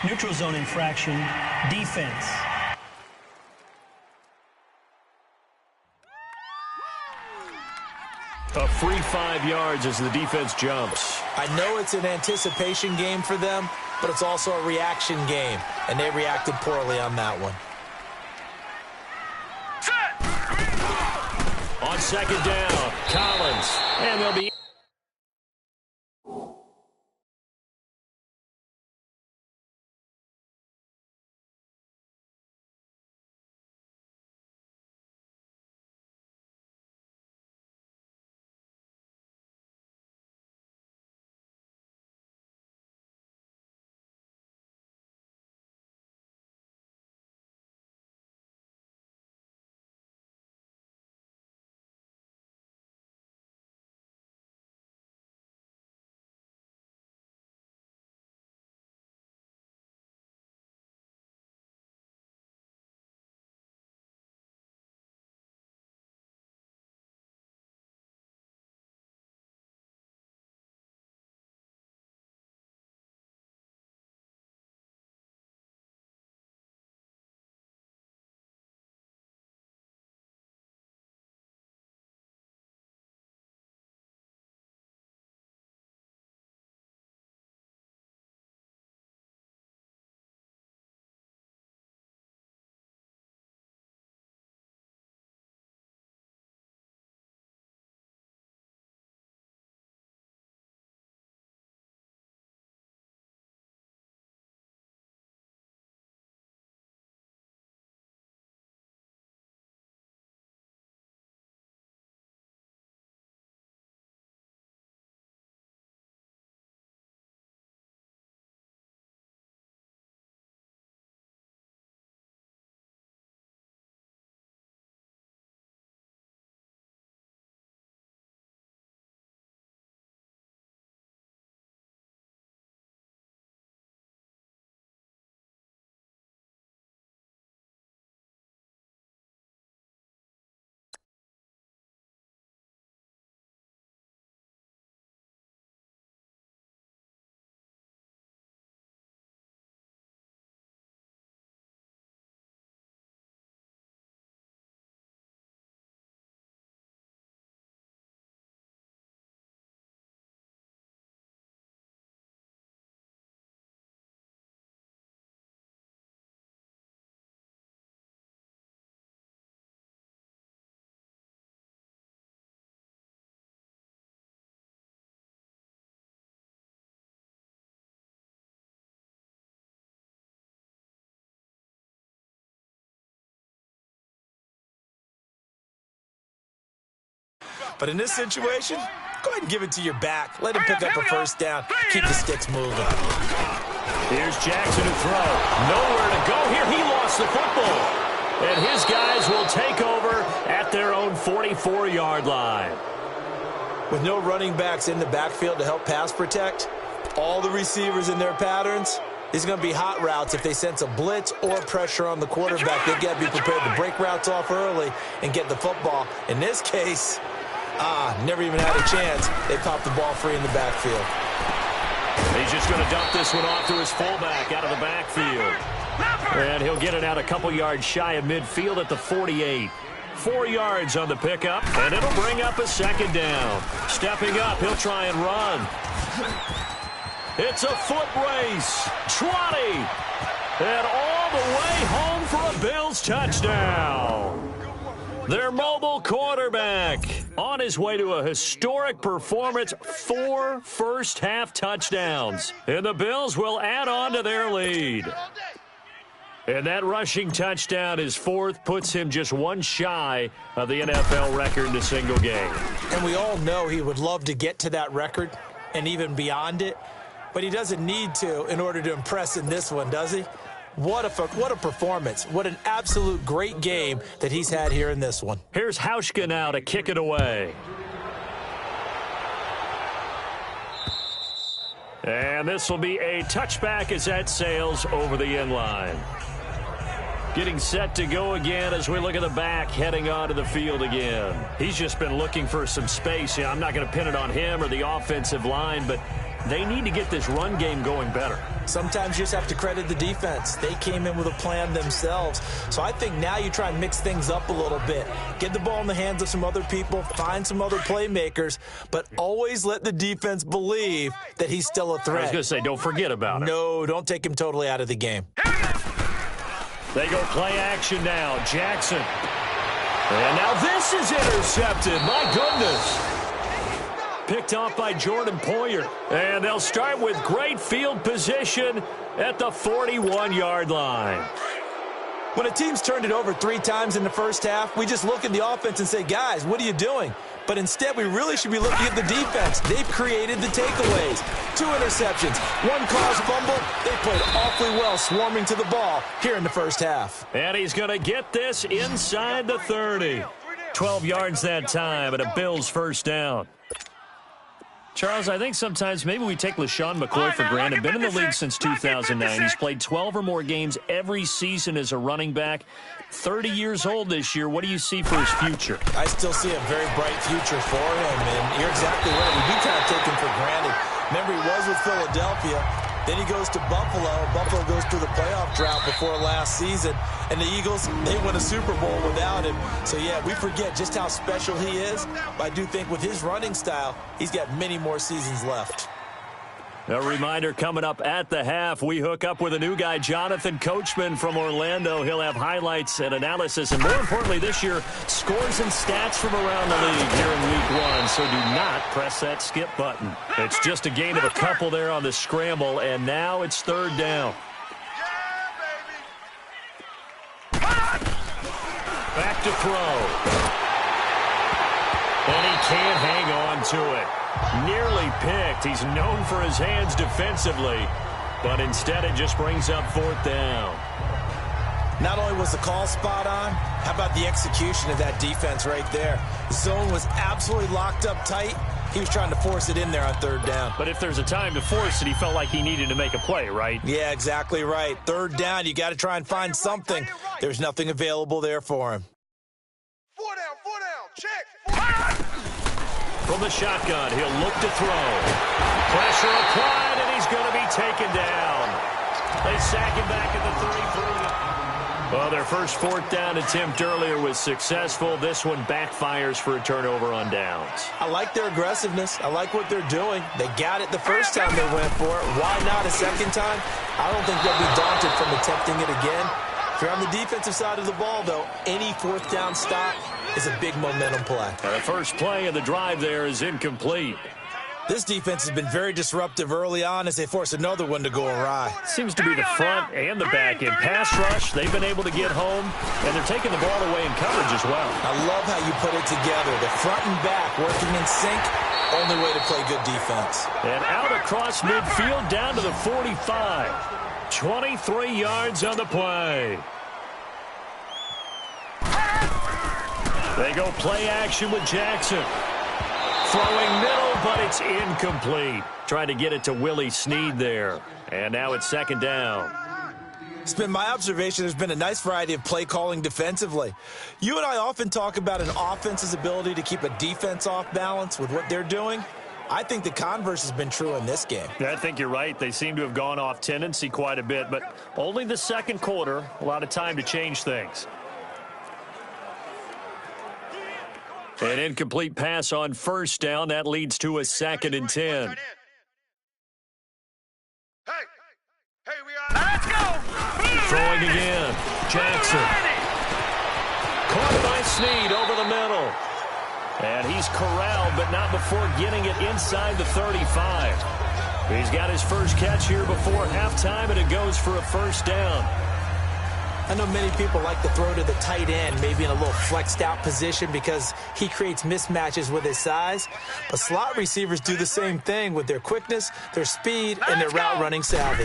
Neutral zone infraction, defense. A free 5 yards as the defense jumps. I know it's an anticipation game for them, but it's also a reaction game, and they reacted poorly on that one. On second down, Collins, and they'll be But in this situation, go ahead and give it to your back. Let him pick up a first down. Keep the sticks moving. Here's Jackson to throw. Nowhere to go here. He lost the football. And his guys will take over at their own 44-yard line. With no running backs in the backfield to help pass protect, all the receivers in their patterns, these are going to be hot routes. If they sense a blitz or pressure on the quarterback, they've got to be prepared to break routes off early and get the football. In this case, never even had a chance. They popped the ball free in the backfield. He's just going to dump this one off to his fullback out of the backfield. And he'll get it out a couple yards shy of midfield at the 48. 4 yards on the pickup, and it'll bring up a second down. Stepping up, he'll try and run. It's a foot race. 20. And all the way home for a Bills touchdown. Their mobile quarterback on his way to a historic performance, 4 first-half touchdowns. And the Bills will add on to their lead. And that rushing touchdown, his 4th, puts him just one shy of the NFL record in a single game. And we all know he would love to get to that record and even beyond it, but he doesn't need to in order to impress in this one, does he? What a performance. What an absolute great game that he's had here in this one. Here's Hauschka now to kick it away. And this will be a touchback as that sails over the end line. Getting set to go again as we look at the back heading onto the field again. He's just been looking for some space. I'm not going to pin it on him or the offensive line, but they need to get this run game going better. Sometimes you just have to credit the defense. They came in with a plan themselves. So I think now you try and mix things up a little bit. Get the ball in the hands of some other people, find some other playmakers, but always let the defense believe that he's still a threat. I was going to say, don't forget about it. No, don't take him totally out of the game. They go play action now. Jackson. And now this is intercepted. My goodness. Picked off by Jordan Poyer. And they'll start with great field position at the 41-yard line. When a team's turned it over 3 times in the first half, we just look at the offense and say, guys, what are you doing? But instead, we really should be looking at the defense. They've created the takeaways. 2 interceptions, 1 caused fumble. They played awfully well swarming to the ball here in the first half. And he's going to get this inside the 30. 12 yards that time and a Bills first down. Charles, I think sometimes maybe we take LeSean McCoy for granted. Been in the league since 2009. He's played 12 or more games every season as a running back. 30 years old this year. What do you see for his future? I still see a very bright future for him, and you're exactly right. We do kind of take him for granted. Remember, he was with Philadelphia. Then he goes to Buffalo. Buffalo goes through the playoff drought before last season. And the Eagles, they win a Super Bowl without him. So, yeah, we forget just how special he is. But I do think with his running style, he's got many more seasons left. A reminder coming up at the half, we hook up with a new guy, Jonathan Coachman from Orlando. He'll have highlights and analysis, and more importantly this year, scores and stats from around the league here in Week 1. So do not press that skip button. It's just a gain of a couple there on the scramble, and now it's 3rd down. Back to throw. And he can't hang on to it. Nearly picked. He's known for his hands defensively, but instead it just brings up 4th down. Not only was the call spot on, how about the execution of that defense right there? The zone was absolutely locked up tight. He was trying to force it in there on 3rd down. But if there's a time to force it, he felt like he needed to make a play, right? Yeah, exactly right. 3rd down, you got to try and find something. There's nothing available there for him. 4 down, check. From the shotgun, he'll look to throw. Pressure applied, and he's going to be taken down. They sack him back at the 33. Well, their first 4th down attempt earlier was successful. This one backfires for a turnover on downs. I like their aggressiveness. I like what they're doing. They got it the first time they went for it. Why not a second time? I don't think they'll be daunted from attempting it again. If you're on the defensive side of the ball, though, any 4th down stop is a big momentum play. The first play of the drive there is incomplete. This defense has been very disruptive early on as they force another one to go awry. Seems to be the front and the back end. Pass rush, they've been able to get home, and they're taking the ball away in coverage as well. I love how you put it together. The front and back working in sync, only way to play good defense. And out across midfield down to the 45. 23 yards on the play. They go play action with Jackson. Throwing middle, but it's incomplete. Trying to get it to Willie Snead there. And now it's second down. It's been my observation there's been a nice variety of play calling defensively. You and I often talk about an offense's ability to keep a defense off balance with what they're doing. I think the converse has been true in this game. I think you're right. They seem to have gone off tendency quite a bit, but only the second quarter, a lot of time to change things. An incomplete pass on first down. That leads to a 2nd and 10. Let's go! Throwing again. Jackson. Caught by Snead over the middle. And he's corralled, but not before getting it inside the 35. He's got his first catch here before halftime, and it goes for a first down. I know many people like to throw to the tight end, maybe in a little flexed out position because he creates mismatches with his size. But slot receivers do the same thing with their quickness, their speed, and their route running savvy.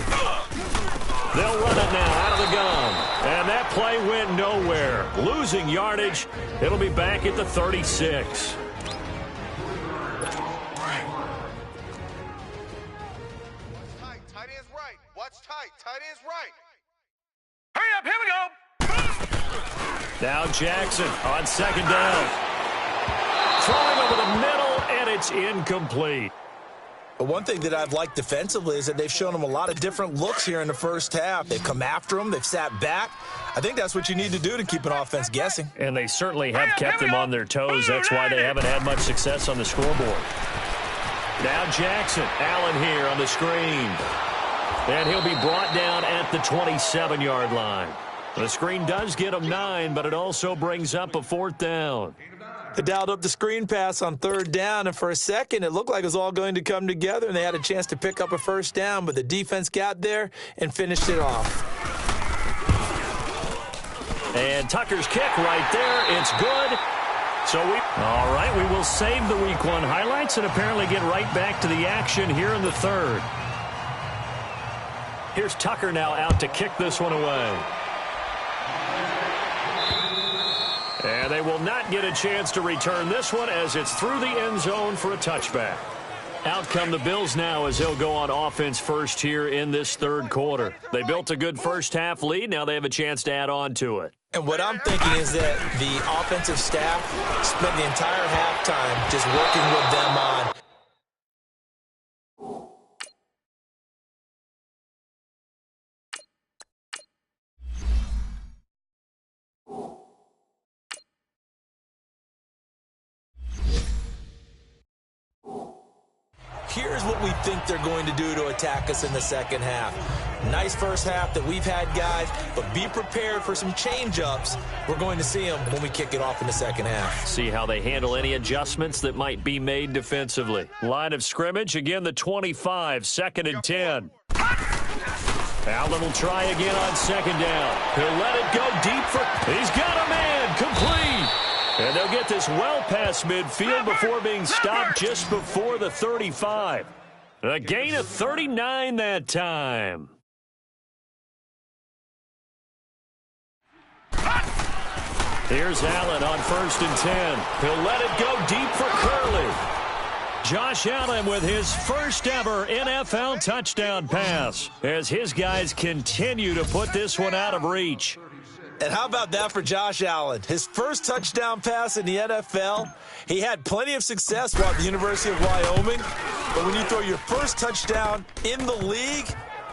They'll run it now out of the gun. And that play went nowhere. Losing yardage. It'll be back at the 36. Tight end's right. Watch tight. Tight end's right. Hurry up, here we go. Now Jackson on second down. Throwing over the middle, and it's incomplete. But one thing that I've liked defensively is that they've shown them a lot of different looks here in the first half. They've come after them. They've sat back. I think that's what you need to do to keep an offense guessing. And they certainly have kept them on their toes. That's why they haven't had much success on the scoreboard. Now Jackson. Allen here on the screen. And he'll be brought down at the 27-yard line. The screen does get him 9, but it also brings up a 4th down. They dialed up the screen pass on 3rd down, and for a second it looked like it was all going to come together, and they had a chance to pick up a first down, but the defense got there and finished it off. And Tucker's kick right there. It's good. All right, we will save the Week 1 highlights and apparently get right back to the action here in the 3rd. Here's Tucker now out to kick this one away. And they will not get a chance to return this one as it's through the end zone for a touchback. Out come the Bills now as they'll go on offense first here in this 3rd quarter. They built a good first half lead. Now they have a chance to add on to it. And what I'm thinking is that the offensive staff spent the entire halftime just working with them on here's what we think they're going to do to attack us in the second half. Nice first half that we've had, guys, but be prepared for some change-ups. We're going to see them when we kick it off in the second half. See how they handle any adjustments that might be made defensively. Line of scrimmage, again, the 25, 2nd and 10. Allen will try again on 2nd down. He'll let it go deep for... He's got a man, complete. And they'll get this well past midfield before being stopped just before the 35. A gain of 39 that time. Here's Allen on 1st and 10. He'll let it go deep for Curley. Josh Allen with his first ever NFL touchdown pass as his guys continue to put this one out of reach. And how about that for Josh Allen? His first touchdown pass in the NFL. He had plenty of success while at the University of Wyoming. But when you throw your first touchdown in the league,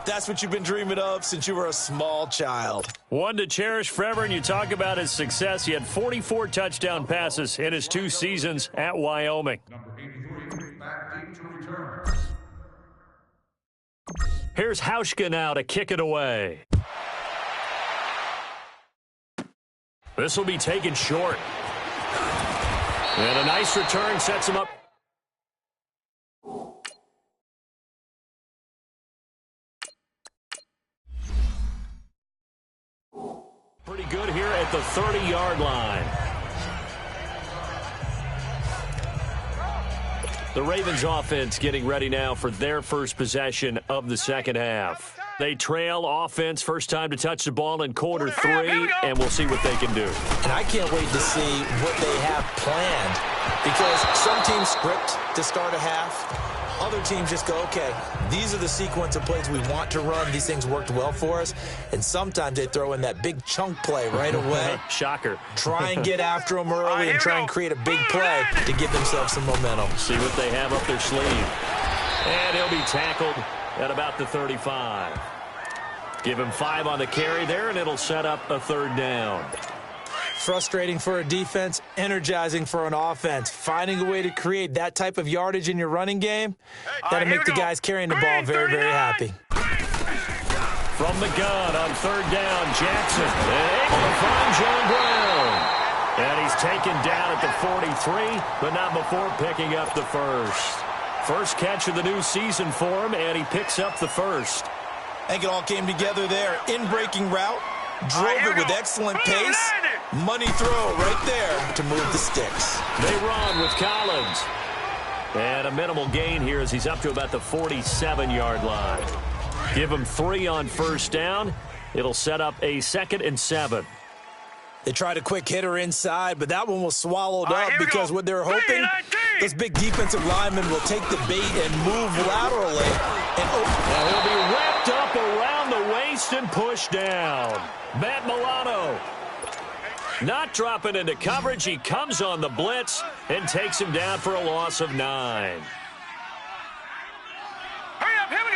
that's what you've been dreaming of since you were a small child. One to cherish forever, and you talk about his success. He had 44 touchdown passes in his 2 seasons at Wyoming. Here's Hauschka now to kick it away. This will be taken short. And a nice return sets him up. Pretty good here at the 30-yard line. The Ravens offense getting ready now for their first possession of the second half. They trail offense, first time to touch the ball in quarter 3, and we'll see what they can do. And I can't wait to see what they have planned, because some teams script to start a half. Other teams just go, okay, these are the sequence of plays we want to run. These things worked well for us. And sometimes they throw in that big chunk play right away. Shocker. Try and get after them early and try and create a big play to give themselves some momentum. See what they have up their sleeve. And he'll be tackled at about the 35. Give him 5 on the carry there, and it'll set up a third down. Frustrating for a defense, energizing for an offense. Finding a way to create that type of yardage in your running game, that'll make the guys carrying the ball very, very happy. From the gun on third down, Jackson able to find John Brown. And he's taken down at the 43, but not before picking up the first. First catch of the new season for him, and he picks up the first. I think it all came together there. In-breaking route, drove it with excellent pace. Money throw right there to move the sticks. They run with Collins. And a minimal gain here as he's up to about the 47-yard line. Give him 3 on first down. It'll set up a 2nd and 7. They tried a quick hitter inside, but that one was swallowed up because what they're hoping, this big defensive lineman will take the bait and move laterally. And now he'll be wrapped up around the waist and pushed down. Matt Milano not dropping into coverage. He comes on the blitz and takes him down for a loss of 9. Hurry up, here we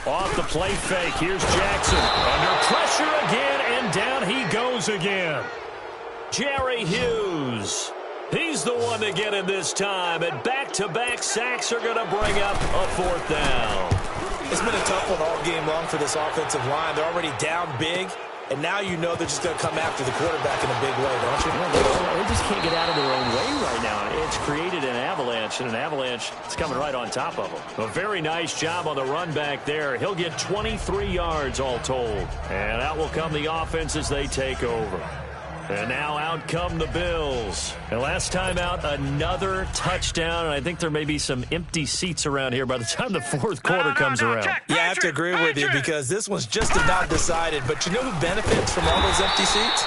go. Off the play fake, here's Jackson. Under pressure again, and down he goes again. Jerry Hughes. He's the one to get him this time, and back-to-back sacks are going to bring up a 4th down. It's been a tough one all game long for this offensive line. They're already down big, and now you know they're just going to come after the quarterback in a big way, don't you? They just can't get out of their own way right now. It's created an avalanche, and an avalanche is coming right on top of them. A very nice job on the run back there. He'll get 23 yards all told. And out will come the offense as they take over. And now out come the Bills. And last time out, another touchdown. And I think there may be some empty seats around here by the time the 4th quarter comes around. Yeah, I have to agree with you because this one's just about decided. But you know who benefits from all those empty seats?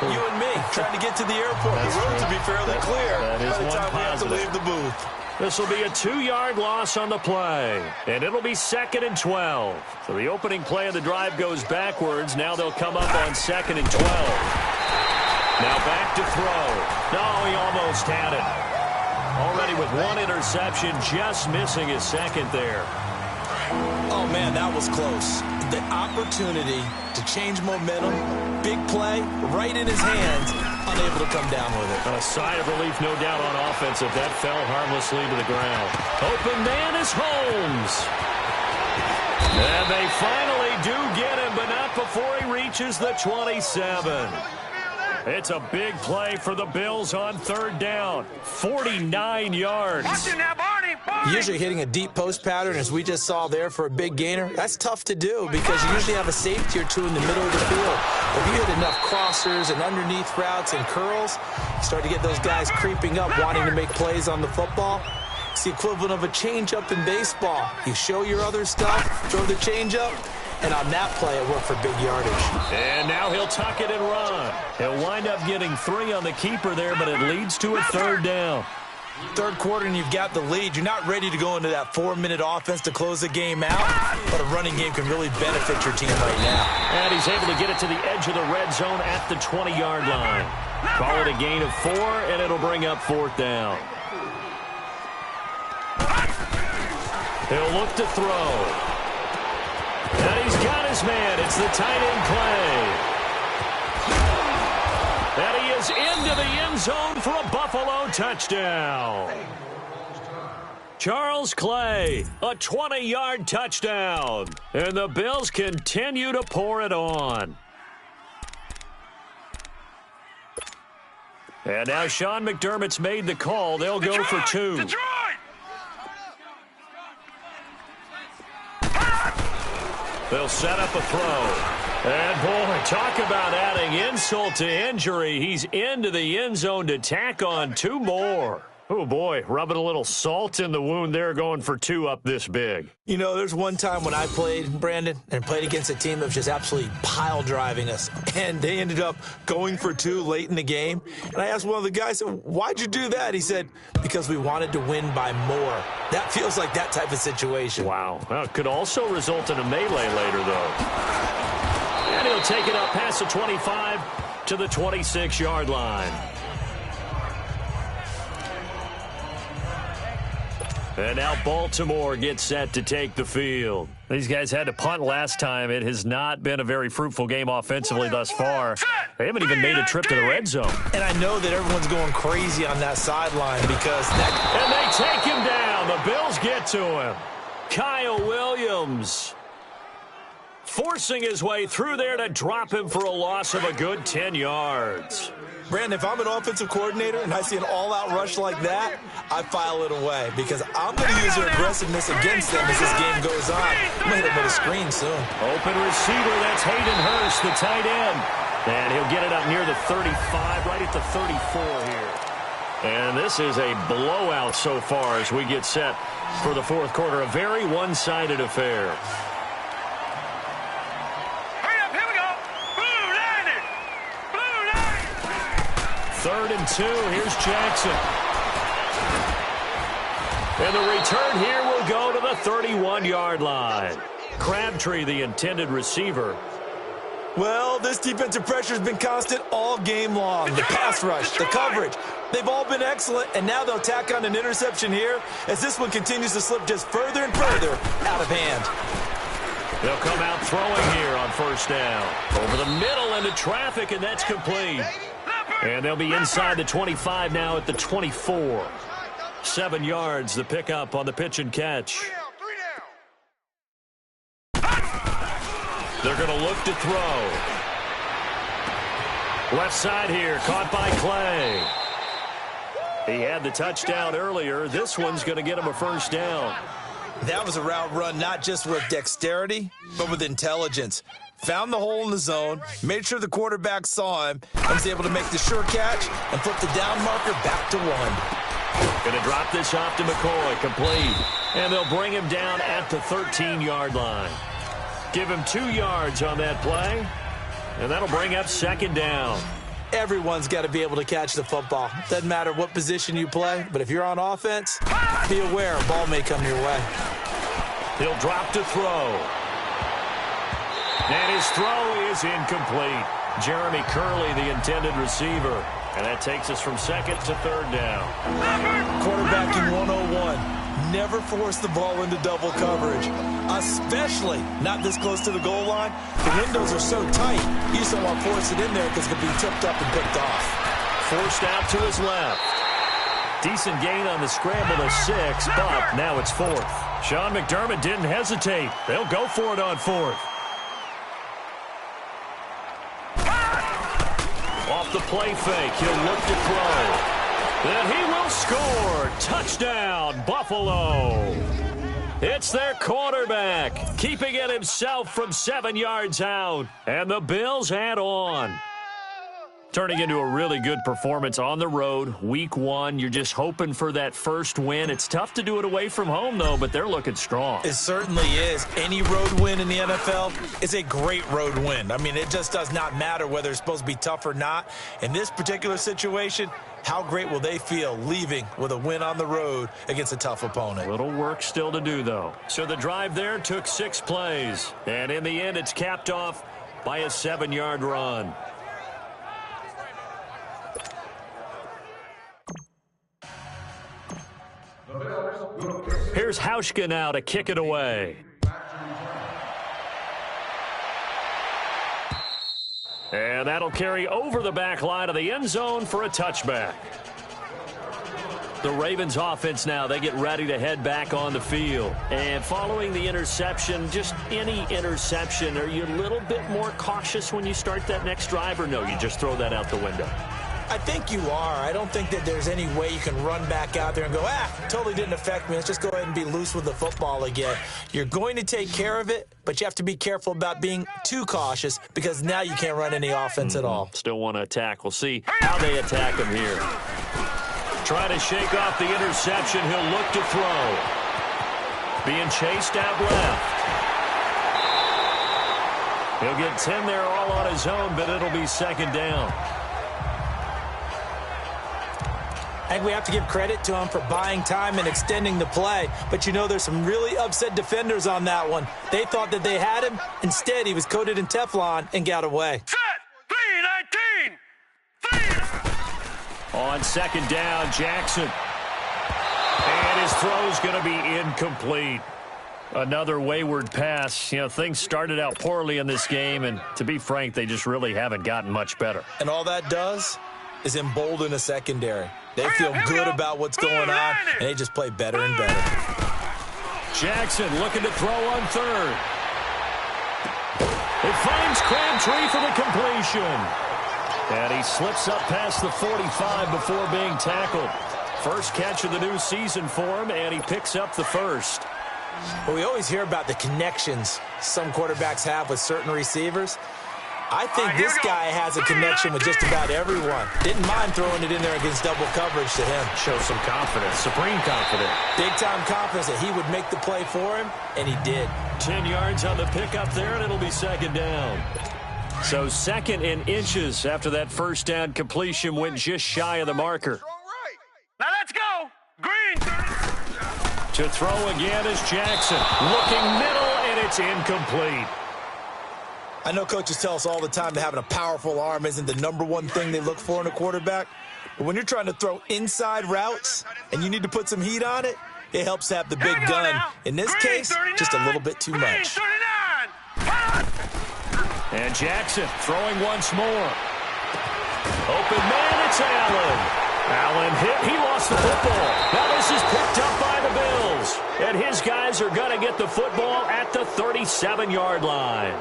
You and me, trying to get to the airport. The roads will be fairly clear by the time we have to leave the booth. This will be a 2-yard loss on the play, and it'll be 2nd and 12. So the opening play of the drive goes backwards. Now they'll come up on 2nd and 12. Now back to throw. No, he almost had it. Already with 1 interception, just missing his 2nd there. Oh, man, that was close. The opportunity to change momentum, big play, right in his hands, unable to come down with it. A sigh of relief, no doubt, on offense if that fell harmlessly to the ground. Open man is Holmes. And they finally do get him, but not before he reaches the 27. It's a big play for the Bills on 3rd down. 49 yards. Usually hitting a deep post pattern, as we just saw there for a big gainer, that's tough to do because you usually have a safety or 2 in the middle of the field. If you hit enough crossers and underneath routes and curls, you start to get those guys creeping up, wanting to make plays on the football. It's the equivalent of a change-up in baseball. You show your other stuff, throw the change-up, and on that play, it worked for big yardage. And now he'll tuck it and run. He'll wind up getting 3 on the keeper there, but it leads to a 3rd down. 3rd quarter, and you've got the lead. You're not ready to go into that 4-minute offense to close the game out, but a running game can really benefit your team right now. And he's able to get it to the edge of the red zone at the 20-yard line. Call it a gain of 4, and it'll bring up 4th down. He'll look to throw. And he's got his man. It's the tight end play. And he is into the end zone for a Buffalo touchdown. Charles Clay, a 20-yard touchdown. And the Bills continue to pour it on. And now Sean McDermott's made the call. They'll go for 2. Detroit! They'll set up a throw. And, boy, talk about adding insult to injury. He's into the end zone to tack on 2 more. Oh, boy, rubbing a little salt in the wound there, going for 2 up this big. You know, there's one time when I played, Brandon, and played against a team that was just absolutely pile driving us. And they ended up going for 2 late in the game. And I asked one of the guys, why'd you do that? He said, because we wanted to win by more. That feels like that type of situation. Wow. Well, it could also result in a melee later, though. And he'll take it up past the 25 to the 26-yard line. And now Baltimore gets set to take the field. These guys had to punt last time. It has not been a very fruitful game offensively thus far. They haven't even made a trip to the red zone. And I know that everyone's going crazy on that sideline because that... And they take him down. The Bills get to him. Kyle Williams forcing his way through there to drop him for a loss of a good 10 yards. Brandon, if I'm an offensive coordinator and I see an all-out rush like that, I file it away because I'm going to use their aggressiveness against them as this game goes on. I'm going to hit them with a screen soon. Open receiver, that's Hayden Hurst, the tight end. And he'll get it up near the 35, right at the 34 here. And this is a blowout so far as we get set for the fourth quarter. A very one-sided affair. 3rd and 2. Here's Jackson. And the return here will go to the 31-yard line. Crabtree, the intended receiver. Well, this defensive pressure has been constant all game long. The pass rush, the coverage, they've all been excellent, and now they'll tack on an interception here as this one continues to slip just further and further out of hand. They'll come out throwing here on 1st down. Over the middle into traffic, and that's complete. And they'll be inside the 25 now at the 24. 7 yards, the pickup on the pitch and catch. They're going to look to throw. Left side here, caught by Clay. He had the touchdown earlier. This one's going to get him a 1st down. That was a route run not just with dexterity, but with intelligence. Found the hole in the zone, made sure the quarterback saw him, and was able to make the sure catch and flip the down marker back to 1. Going to drop this off to McCoy, complete. And they'll bring him down at the 13-yard line. Give him 2 yards on that play, and that'll bring up 2nd down. Everyone's got to be able to catch the football. Doesn't matter what position you play, but if you're on offense, be aware a ball may come your way. He'll drop to throw. And his throw is incomplete. Jeremy Curley, the intended receiver. And that takes us from 2nd to 3rd down. Quarterbacking 101. Never force the ball into double coverage, especially not this close to the goal line. The windows are so tight, you just don't want to force it in there because it could be tipped up and picked off. Forced out to his left. Decent gain on the scramble to 6, but now it's 4th. Sean McDermott didn't hesitate. They'll go for it on 4th. Off the play fake, he'll look to throw. And he will score. Touchdown, Buffalo. It's their quarterback, keeping it himself from 7 yards out. And the Bills add on. Turning into a really good performance on the road. Week 1, you're just hoping for that first win. It's tough to do it away from home, though, but they're looking strong. It certainly is. Any road win in the NFL is a great road win. I mean, it just does not matter whether it's supposed to be tough or not. In this particular situation, how great will they feel leaving with a win on the road against a tough opponent? Little work still to do, though. So the drive there took 6 plays. And in the end, it's capped off by a 7-yard run. Here's Hauschka now to kick it away. And that'll carry over the back line of the end zone for a touchback. The Ravens offense now, they get ready to head back on the field. And following the interception, just any interception, are you a little bit more cautious when you start that next drive, or no, you just throw that out the window? I think you are. I don't think that there's any way you can run back out there and go, totally didn't affect me. Let's just go ahead and be loose with the football again. You're going to take care of it, but you have to be careful about being too cautious because now you can't run any offense at all. Still want to attack. We'll see how they attack him here. Trying to shake off the interception. He'll look to throw. Being chased out left. He'll get 10 there all on his own, but it'll be second down. I think we have to give credit to him for buying time and extending the play. But, there's some really upset defenders on that one. They thought that they had him. Instead, he was coated in Teflon and got away. Set! 3-19! On second down, Jackson. And his throw's going to be incomplete. Another wayward pass. Things started out poorly in this game, and to be frank, they just really haven't gotten much better. And all that does is embolden a secondary. They feel good about what's going on, and they just play better and better. Jackson looking to throw on third. It finds Crabtree for the completion. And he slips up past the 45 before being tackled. First catch of the new season for him, and he picks up the first. Well, we always hear about the connections some quarterbacks have with certain receivers. I think this guy has a connection with just about everyone. Didn't mind throwing it in there against double coverage to him. Show some confidence, supreme confidence. Big-time confidence that he would make the play for him, and he did. 10 yards on the pickup there, and it'll be second down. So second in inches after that first down completion went just shy of the marker. Now let's go! Green! To throw again is Jackson. Looking middle, and it's incomplete. I know coaches tell us all the time that having a powerful arm isn't the number one thing they look for in a quarterback. But when you're trying to throw inside routes and you need to put some heat on it, it helps to have the big gun. In this case, just a little bit too much. And Jackson throwing once more. Open man, it's Allen. Allen hit. He lost the football. Now this is picked up by the Bills. And his guys are going to get the football at the 37-yard line.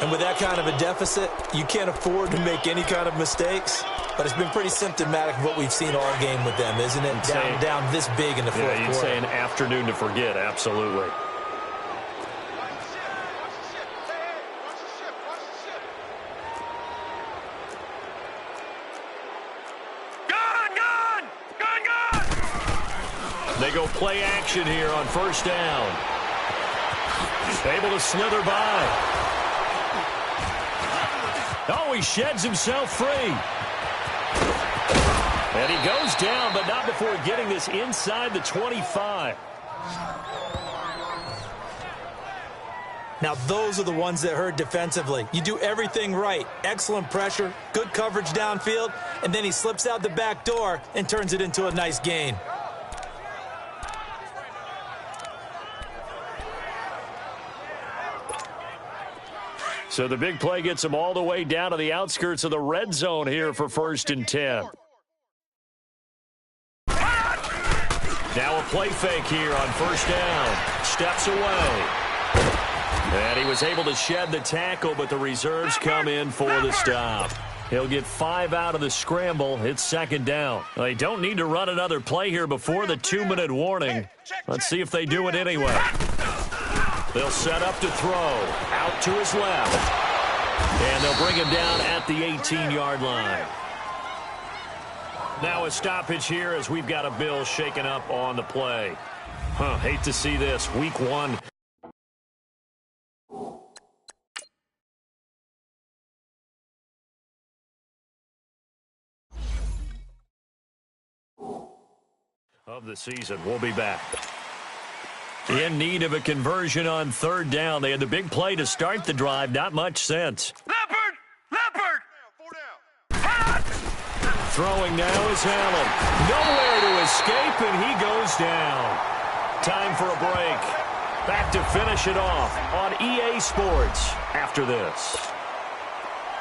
And with that kind of a deficit, you can't afford to make any kind of mistakes. But it's been pretty symptomatic of what we've seen all game with them, isn't it? Down this big in the fourth quarter. You'd say an afternoon to forget, absolutely. They go play action here on first down. Able to slither by. Oh, he sheds himself free. And he goes down, but not before getting this inside the 25. Now, those are the ones that hurt defensively. You do everything right. Excellent pressure, good coverage downfield, and then he slips out the back door and turns it into a nice gain. So the big play gets him all the way down to the outskirts of the red zone here for 1st and 10. Now a play fake here on first down. Steps away. And he was able to shed the tackle, but the reserves come in for the stop. He'll get 5 out of the scramble. It's second down. They don't need to run another play here before the 2-minute warning. Let's see if they do it anyway. They'll set up to throw. Out to his left. And they'll bring him down at the 18-yard line. Now a stoppage here as we've got a Bill shaken up on the play. Hate to see this. Week 1. Of the season. We'll be back. In need of a conversion on third down. They had the big play to start the drive. Not much sense. Leopard! Throwing now is Allen. Nowhere to escape, and he goes down. Time for a break. Back to finish it off on EA Sports after this.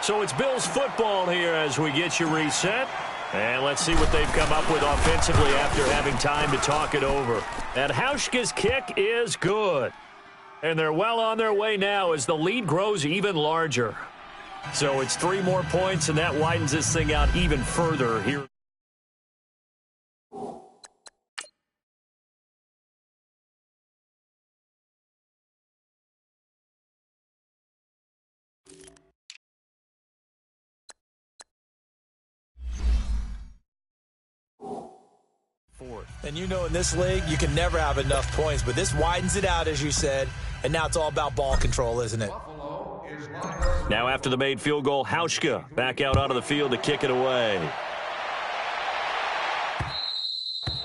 So it's Bills football here as we get you reset. And let's see what they've come up with offensively after having time to talk it over. And Hauschka's kick is good. And they're well on their way now as the lead grows even larger. So it's 3 more points, and that widens this thing out even further here. And you know in this league, you can never have enough points, but this widens it out, as you said, and now it's all about ball control, isn't it? Now after the made field goal, Hauschka back out onto the field to kick it away.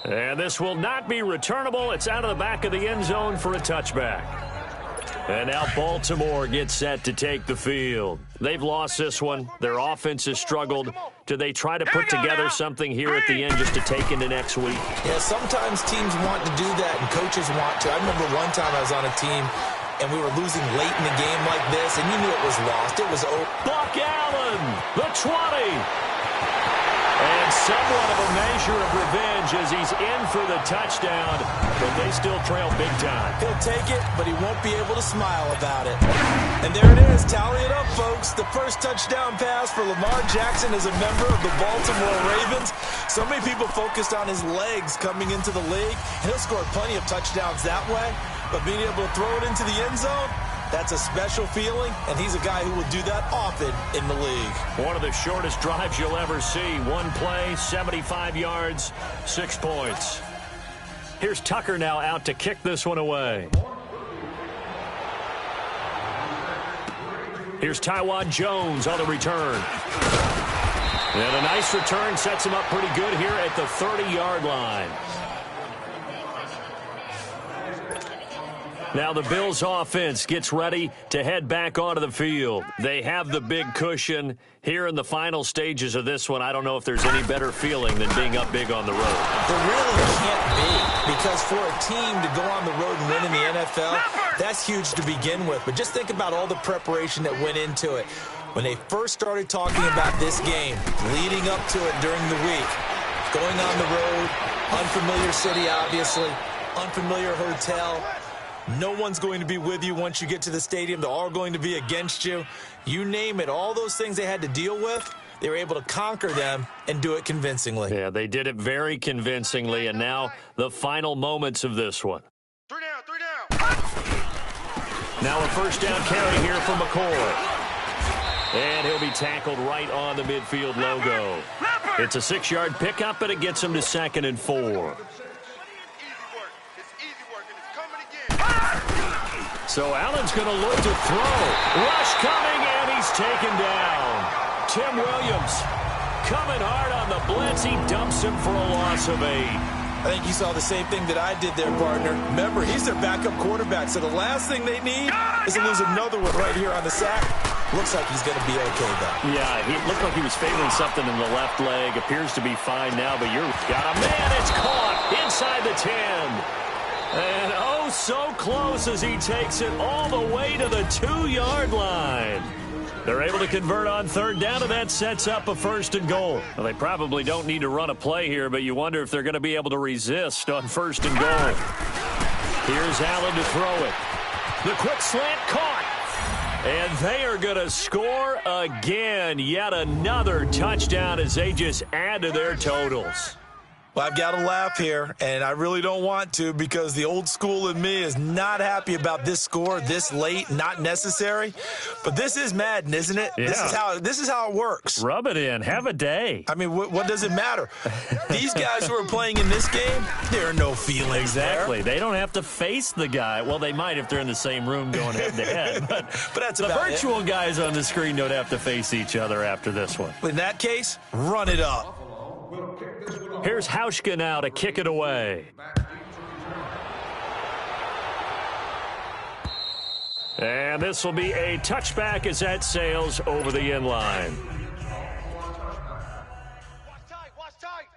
And this will not be returnable. It's out of the back of the end zone for a touchback. And now Baltimore gets set to take the field. They've lost this one. Their offense has struggled. Do they try to put together something here at the end just to take into next week? Yeah, sometimes teams want to do that and coaches want to. I remember one time I was on a team and we were losing late in the game like this, and you knew it was lost. It was over. Buck Allen, the 20. And somewhat of a measure of revenge as he's in for the touchdown, but they still trail big time. He'll take it, but he won't be able to smile about it. And there it is. Tally it up, folks. The first touchdown pass for Lamar Jackson as a member of the Baltimore Ravens. So many people focused on his legs coming into the league. He'll score plenty of touchdowns that way, but being able to throw it into the end zone, that's a special feeling, and he's a guy who will do that often in the league. One of the shortest drives you'll ever see. One play, 75 yards, 6 points. Here's Tucker now out to kick this one away. Here's Taiwan Jones on the return. And a nice return sets him up pretty good here at the 30-yard line. Now the Bills offense gets ready to head back onto the field. They have the big cushion. Here in the final stages of this one, I don't know if there's any better feeling than being up big on the road. There really can't be, because for a team to go on the road and win in the NFL, that's huge to begin with. But just think about all the preparation that went into it. When they first started talking about this game, leading up to it during the week, going on the road, unfamiliar city, obviously, unfamiliar hotel. No one's going to be with you once you get to the stadium. They're all going to be against you. You name it, all those things they had to deal with, they were able to conquer them and do it convincingly. Yeah, they did it very convincingly, and now the final moments of this one. 3 down. Now a first down carry here for McCoy. And he'll be tackled right on the midfield logo. It's a 6-yard pickup, but it gets him to 2nd and 4. So Allen's going to look to throw. Rush coming, and he's taken down. Tim Williams coming hard on the blitz. He dumps him for a loss of 8. I think you saw the same thing that I did there, partner. Remember, he's their backup quarterback, so the last thing they need is to lose another one right here on the sack. Looks like he's going to be okay, though. Yeah, he looked like he was favoring something in the left leg. Appears to be fine now, but you've got a man. It's caught inside the 10. And oh, so close as he takes it all the way to the 2-yard line. They're able to convert on 3rd down, and that sets up a 1st and goal. Well, they probably don't need to run a play here, but you wonder if they're going to be able to resist on 1st and goal. Here's Allen to throw it. The quick slant caught. And they are going to score again. Yet another touchdown as they just add to their totals. Well, I've got to laugh here, and I really don't want to, because the old school in me is not happy about this score this late, not necessary. But this is Madden, isn't it? Yeah. This is how it works. Rub it in. Have a day. I mean, what does it matter? These guys who are playing in this game, there are no feelings Exactly. there. They don't have to face the guy. Well, they might if they're in the same room going head-to-head. But that's the about virtual guys on the screen don't have to face each other after this one. In that case, run it up. Here's Hauschka now to kick it away. And this will be a touchback as that sails over the end line. Watch tight.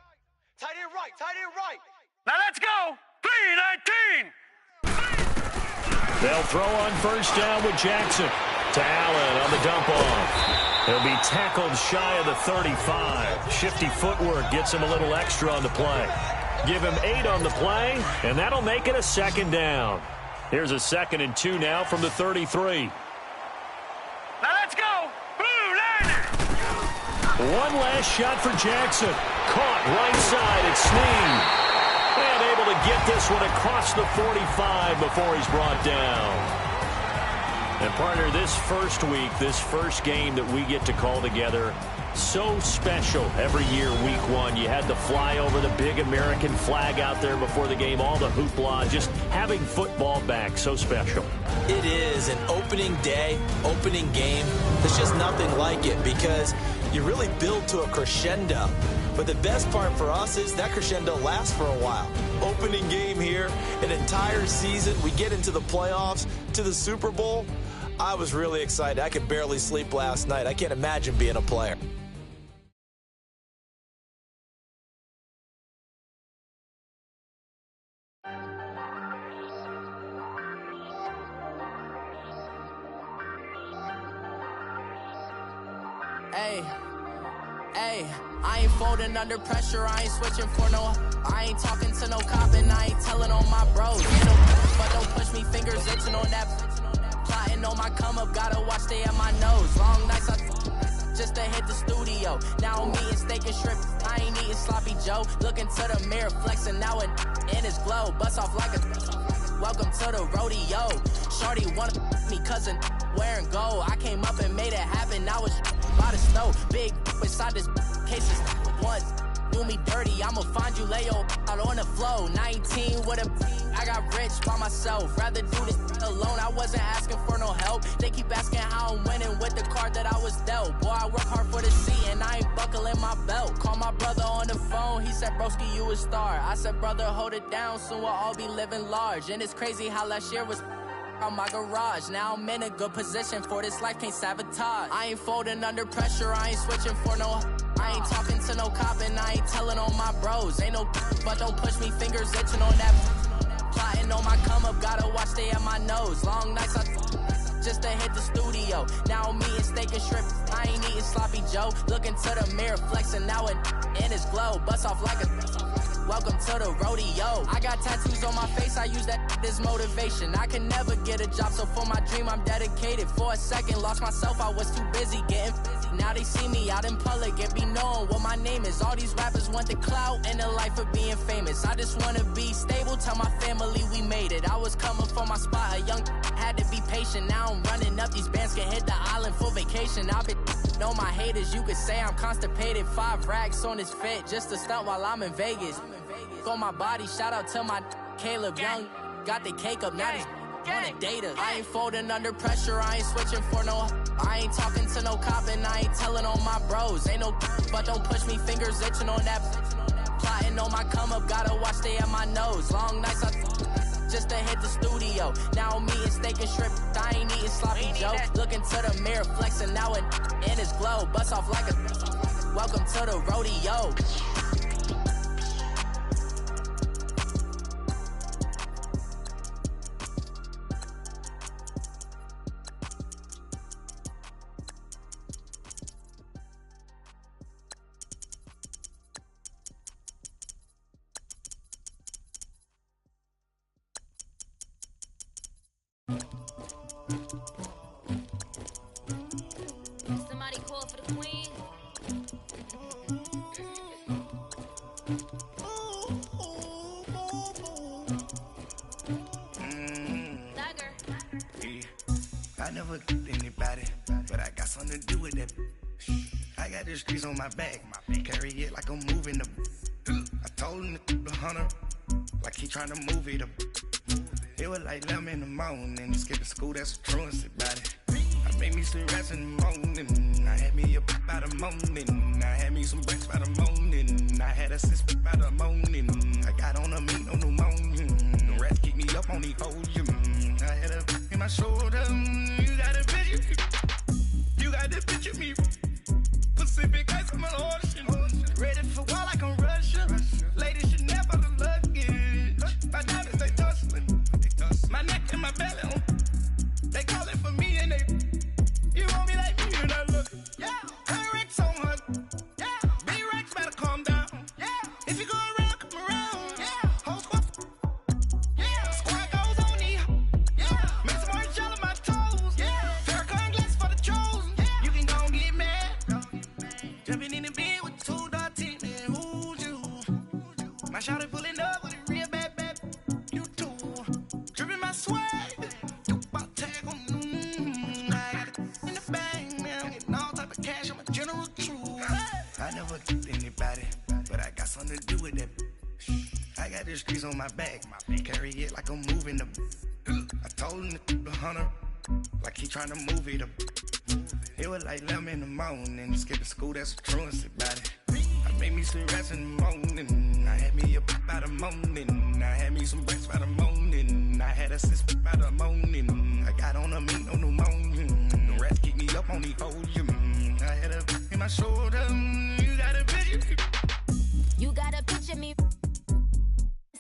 Tight end right. Now let's go. 3-19. They'll throw on 1st down with Jackson. To Allen on the dump off. He'll be tackled shy of the 35. Shifty footwork gets him a little extra on the play. Give him 8 on the play, and that'll make it a 2nd down. Here's a 2nd and 2 now from the 33. Now let's go. Blue One last shot for Jackson. Caught right side. It's Snead. And able to get this one across the 45 before he's brought down. And partner, this first week, this first game that we get to call together, so special every year, week one. You had the fly over the big American flag out there before the game, all the hoopla, just having football back, so special. It is an opening day, opening game. There's just nothing like it because you really build to a crescendo. But the best part for us is that crescendo lasts for a while. Opening game here, an entire season. We get into the playoffs, to the Super Bowl. I was really excited. I could barely sleep last night. I can't imagine being a player. Hey, I ain't folding under pressure, I ain't switching for no. I ain't talking to no cop and I ain't telling on my bros. But don't push me, fingers itching on that. Plotting on my come up, gotta watch stay at my nose. Long nights just to hit the studio. Now I'm eating steak and shrimp, I ain't eating sloppy Joe. Looking to the mirror, flexing now it in his glow. Bust off like a welcome to the rodeo. Shorty wanna me cousin wearing gold. I came up and made it happen, now it's by the stove. Big inside this cases once do me dirty, I'ma find you lay out on the floor. 19 with a I got rich by myself, rather do this alone. I wasn't asking for no help, they keep asking how I'm winning with the card that I was dealt. Boy, I work hard for the C and I ain't buckling my belt. Call my brother on the phone, he said broski you a star. I said brother hold it down, soon we'll all be living large. And it's crazy how last year was on my garage. Now I'm in a good position for this life, can't sabotage. I ain't folding under pressure, I ain't switching for no. I ain't talking to no cop and I ain't telling on my bros. Ain't no but don't push me, fingers itching on that. Plotting on my come up, gotta watch stay at my nose. Long nights just to hit the studio. Now I'm eating steak and shrimp, I ain't eating sloppy Joe. Looking to the mirror, flexing now it in his glow. Bust off like a welcome to the rodeo. I got tattoos on my face, I use that as motivation. I can never get a job, so for my dream I'm dedicated. For a second, lost myself, I was too busy getting busy. Now they see me out in public and be knowing what my name is. All these rappers want the clout and the life of being famous. I just wanna be stable, tell my family we made it. I was coming for my spot, a young had to be patient. Now I'm running up, these bands can hit the island for vacation. I've been on my haters, you could say I'm constipated. 5 racks on his fit, just to stunt while I'm in Vegas. On my body, shout out to my Caleb Young. Got the cake up, now these wanna date us. I ain't folding under pressure, I ain't switching for no. I ain't talking to no cop and I ain't telling on my bros. Ain't no but don't push me, fingers itching on that. Plotting on my come up, gotta watch stay at my nose. Long nights just to hit the studio. Now I'm eating steak and shrimp, I ain't eating sloppy Joe. Looking to the mirror, flexing now it in his glow. Bust off like a welcome to the rodeo. Somebody call for the queen. I never anybody, but I got something to do with that. I got the streets on my back, carry it like I'm moving the. I told him the hunter, like he trying to move it up. It was like 11 in the morning, skipping school, that's a truancy body. I made me some rats in the morning, I had me a by the morning, I had me some bricks by the morning, I had a sis by the morning, I got on a meat on the morning, the rats keep me up on the podium, I had a in my shoulder, you got a picture, you got the picture me, Pacific ice on my ocean, ready for war like I'm Russia, ladies should never the luggage, my diamonds they tussling, my neck and my belly, they calling for me and they, you want me like me and I look, yeah, her Rex on her, yeah, B-Rex better calm down, yeah, if you go around, come around, yeah, whole squad, yeah, squad goes on me, yeah, make some orange gel on my toes, yeah, Farrakhan glass for the trolls, yeah, you can go and get mad. shawty pulling up with a real bad. You too. Dripping my swag. You about tag on. I got it in the bag, man. I'm getting all type of cash. I'm a general true. I never killed anybody, but I got something to do with that. I got the streets on my back. Carry it like I'm moving the. I told him the hunter, like he trying to move it up. It was like 11 in the morning. Skipping school, that's a truancy about it. I made me some rats in the morning. I had me up by the morning. I had me some breaks by the morning. I had a sis by the morning. I got on a meat, no pneumonia. The rats keep me up on the podium. I had a in my shoulder. You got a picture. You got a picture me.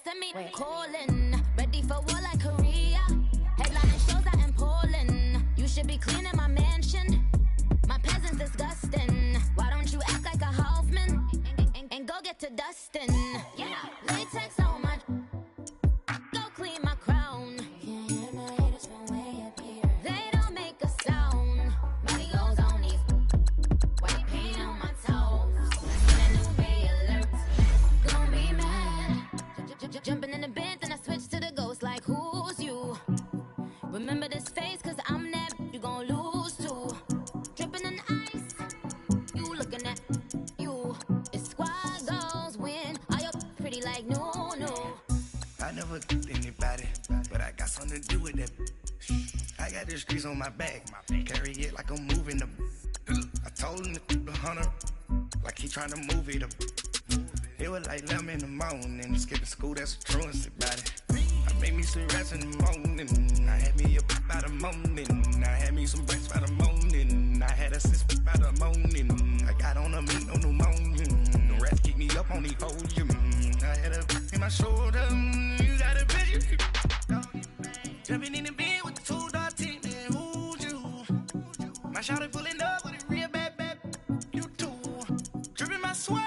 Send me calling. Ready for war like Korea. Headlining shows out in Poland. You should be cleaning my mansion. My peasants disgusting. Why don't you act like a Hoffman and go get to dustin'? Yeah, latex on my. Go clean my crown. They don't make a sound. Money goes on these. White paint on my toes. Seen a new Bay alert. Gonna be mad. Jumping in the bed, then I switch to the ghost like who's you? Remember this face, cause I'm that you gon' lose too. Dripping in ice, you looking at you. It's squad goals win. Are you pretty like no? I never killed anybody, but I got something to do with that. I got the streets on my back. Carry it like I'm moving the. I told him the hunter, like he trying to move it up. It was like 11 in the morning. Skipping school, that's a truancy about it. I made me some rats in the morning. I had me up by the morning. I had me some breaks by the morning. I had a sis by the morning. I got on a meat, no pneumonia. The rats keep me up on the podium. I had a in my shoulder. You got a picture. Jumping in the bed with the 2-door team. Man, who's you? My shawty pulling up with a real bad. You too. Dripping my swag.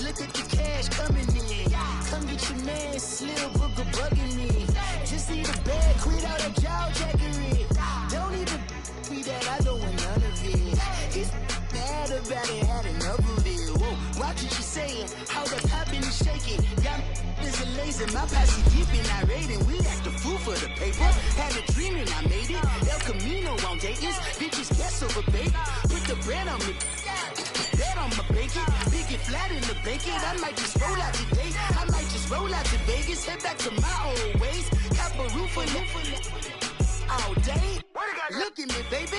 Look at the cash coming in. Come get your man, Slim Booker bugging me. Just need a bag, quit all that jaw jackery. Don't even be that, I don't want none of it. It's bad about it, had enough of it. Whoa, watch what you saying, how that poppin' and shaking. Got is a laser, my posse deep and irate, and we act a fool for the paper. Had a dream and I made it. El Camino on Dayton's, bitches guess over baby. Put the bread on me. On my bacon, big it flat in the bacon. I might just roll out today. I might just roll out to Vegas, head back to my old ways. Cap a roof for all day. Look at me, baby.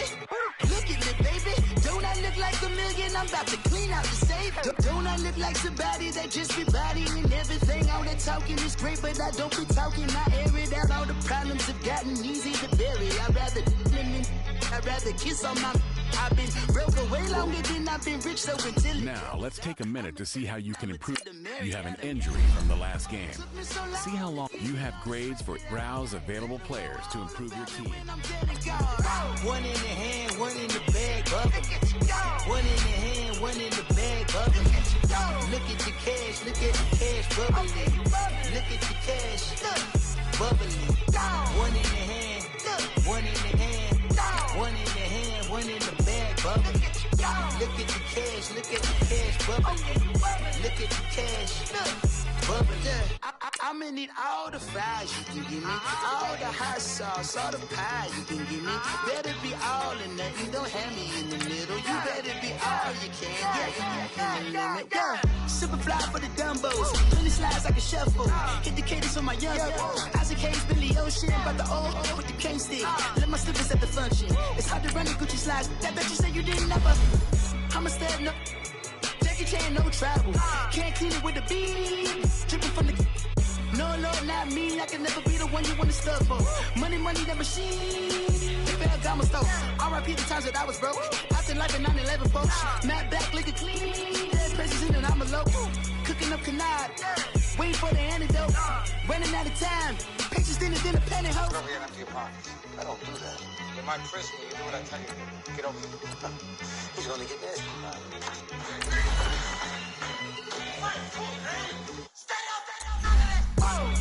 Look at me, baby. Don't I look like a million? I'm about to clean out the safe. Don't I look like somebody that just be bodying everything? All that talking is great, but I don't be talking. I air it out. All the problems have gotten easy to bury. I'd rather kiss on my. I've been broke away longer than I've been rich, so until now, let's take a minute to see how you can improve. You have an injury from the last game. See how long you have grades for browse available players to improve your team. One in the hand, one in the bag, bubble. One in the hand, one in the bag, bubble. Look at the cash, look at the cash bubbling. Look at the cash bubbling. One in the hand, one in the hand, one in the hand, one in the bag, bubbling. Look at the cash, look at the cash bubbling. Look at the cash bubbling. I'ma need all the fries you can give me, all the hot sauce, all the pie you can give me. Better be all or nothing, don't have me in the middle. You better be all you can, yeah. Super fly for the Dumbos, 20 slides like a shuffle. Hit the cadence on my young Isaac Hayes, Billy Ocean, but the old with the cane stick. Let my slippers at the function. It's hard to run the Gucci slides. That bet you say you didn't never. I'm a step no. Jackie Chan, no travel. Can't clean it with the beat. Dripping from the. No, Lord, not me. I can never be the one you want to stuff for. Money, that machine. The Ferragamo store. R.I.P. the times that I was broke. After life in 9/11, folks. Matte black, liquor clean. Dead presents in and I'm a local. Cooking up canard. Waiting for the antidote. Running out of time. Patience thinner than a penny hoe. Get over here and empty your pockets. I don't do that. You might frisk me. You do what I tell you to. Get over here. He's gonna get this.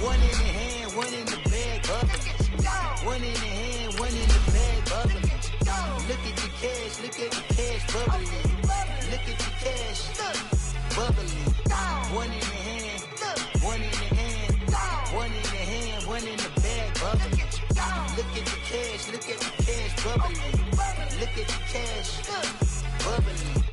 One in the hand, one in the bag, bubbling. One in the hand, one in the bag, bubbling. Look at the cash, bubbling. Look at the cash, bubbling. One in the hand, one in the hand, one in the hand, one in the bag, bubbling. Look at the cash, bubbling. Look at the cash, bubbling.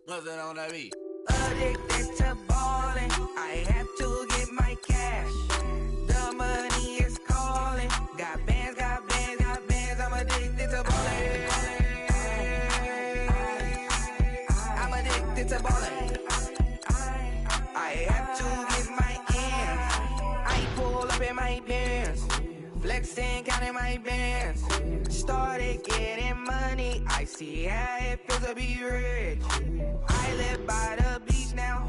Nothing on that beat. Addicted to ballin', I have to get my cash. The money is calling. Got bands, I'm addicted to ballin'. I'm addicted to ballin'. I have to get my ends. I pull up in my bands, flexing, counting my bands. Started getting money, I see how it feels to be rich. I live by the beach now,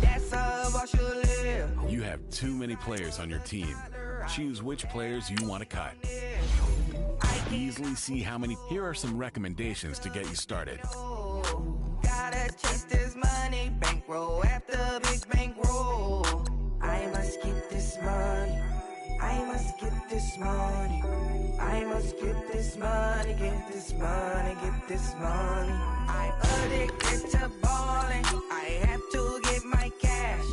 that's how I should live. You have too many players on your team. Choose which players you want to cut. Easily see how many. Here are some recommendations to get you started. Gotta chase this money, bankroll after big bankroll. I must get this money, I must get this money. I must get this money, get this money, get this money. I'm addicted to ballin', I have to get my cash.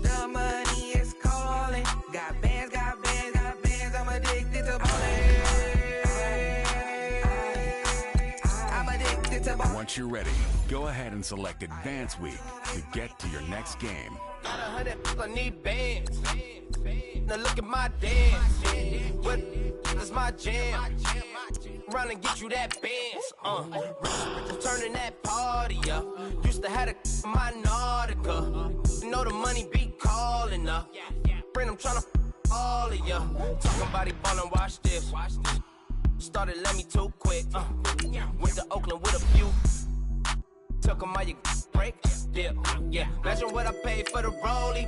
The money is calling. Got bands, I'm addicted to ballin'. I'm addicted to ballin'. Once you're ready, go ahead and select Advance Week to get to your next game. Got 100, I need bands. Now look at my dance. What is my jam? Run and get you that bands. Turning that party up. Used to have a my Nautica. You know the money be calling up. Bring them tryna all of ya. Talking about he ballin', watch this. Started let me too quick. Went to Oakland with a few. Took them all you break, dip, yeah. Imagine what I paid for the rollie.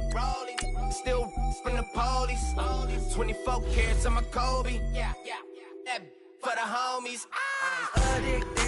Still from the police. 24 carats on my Kobe. Yeah. That for the homies. I'm addicted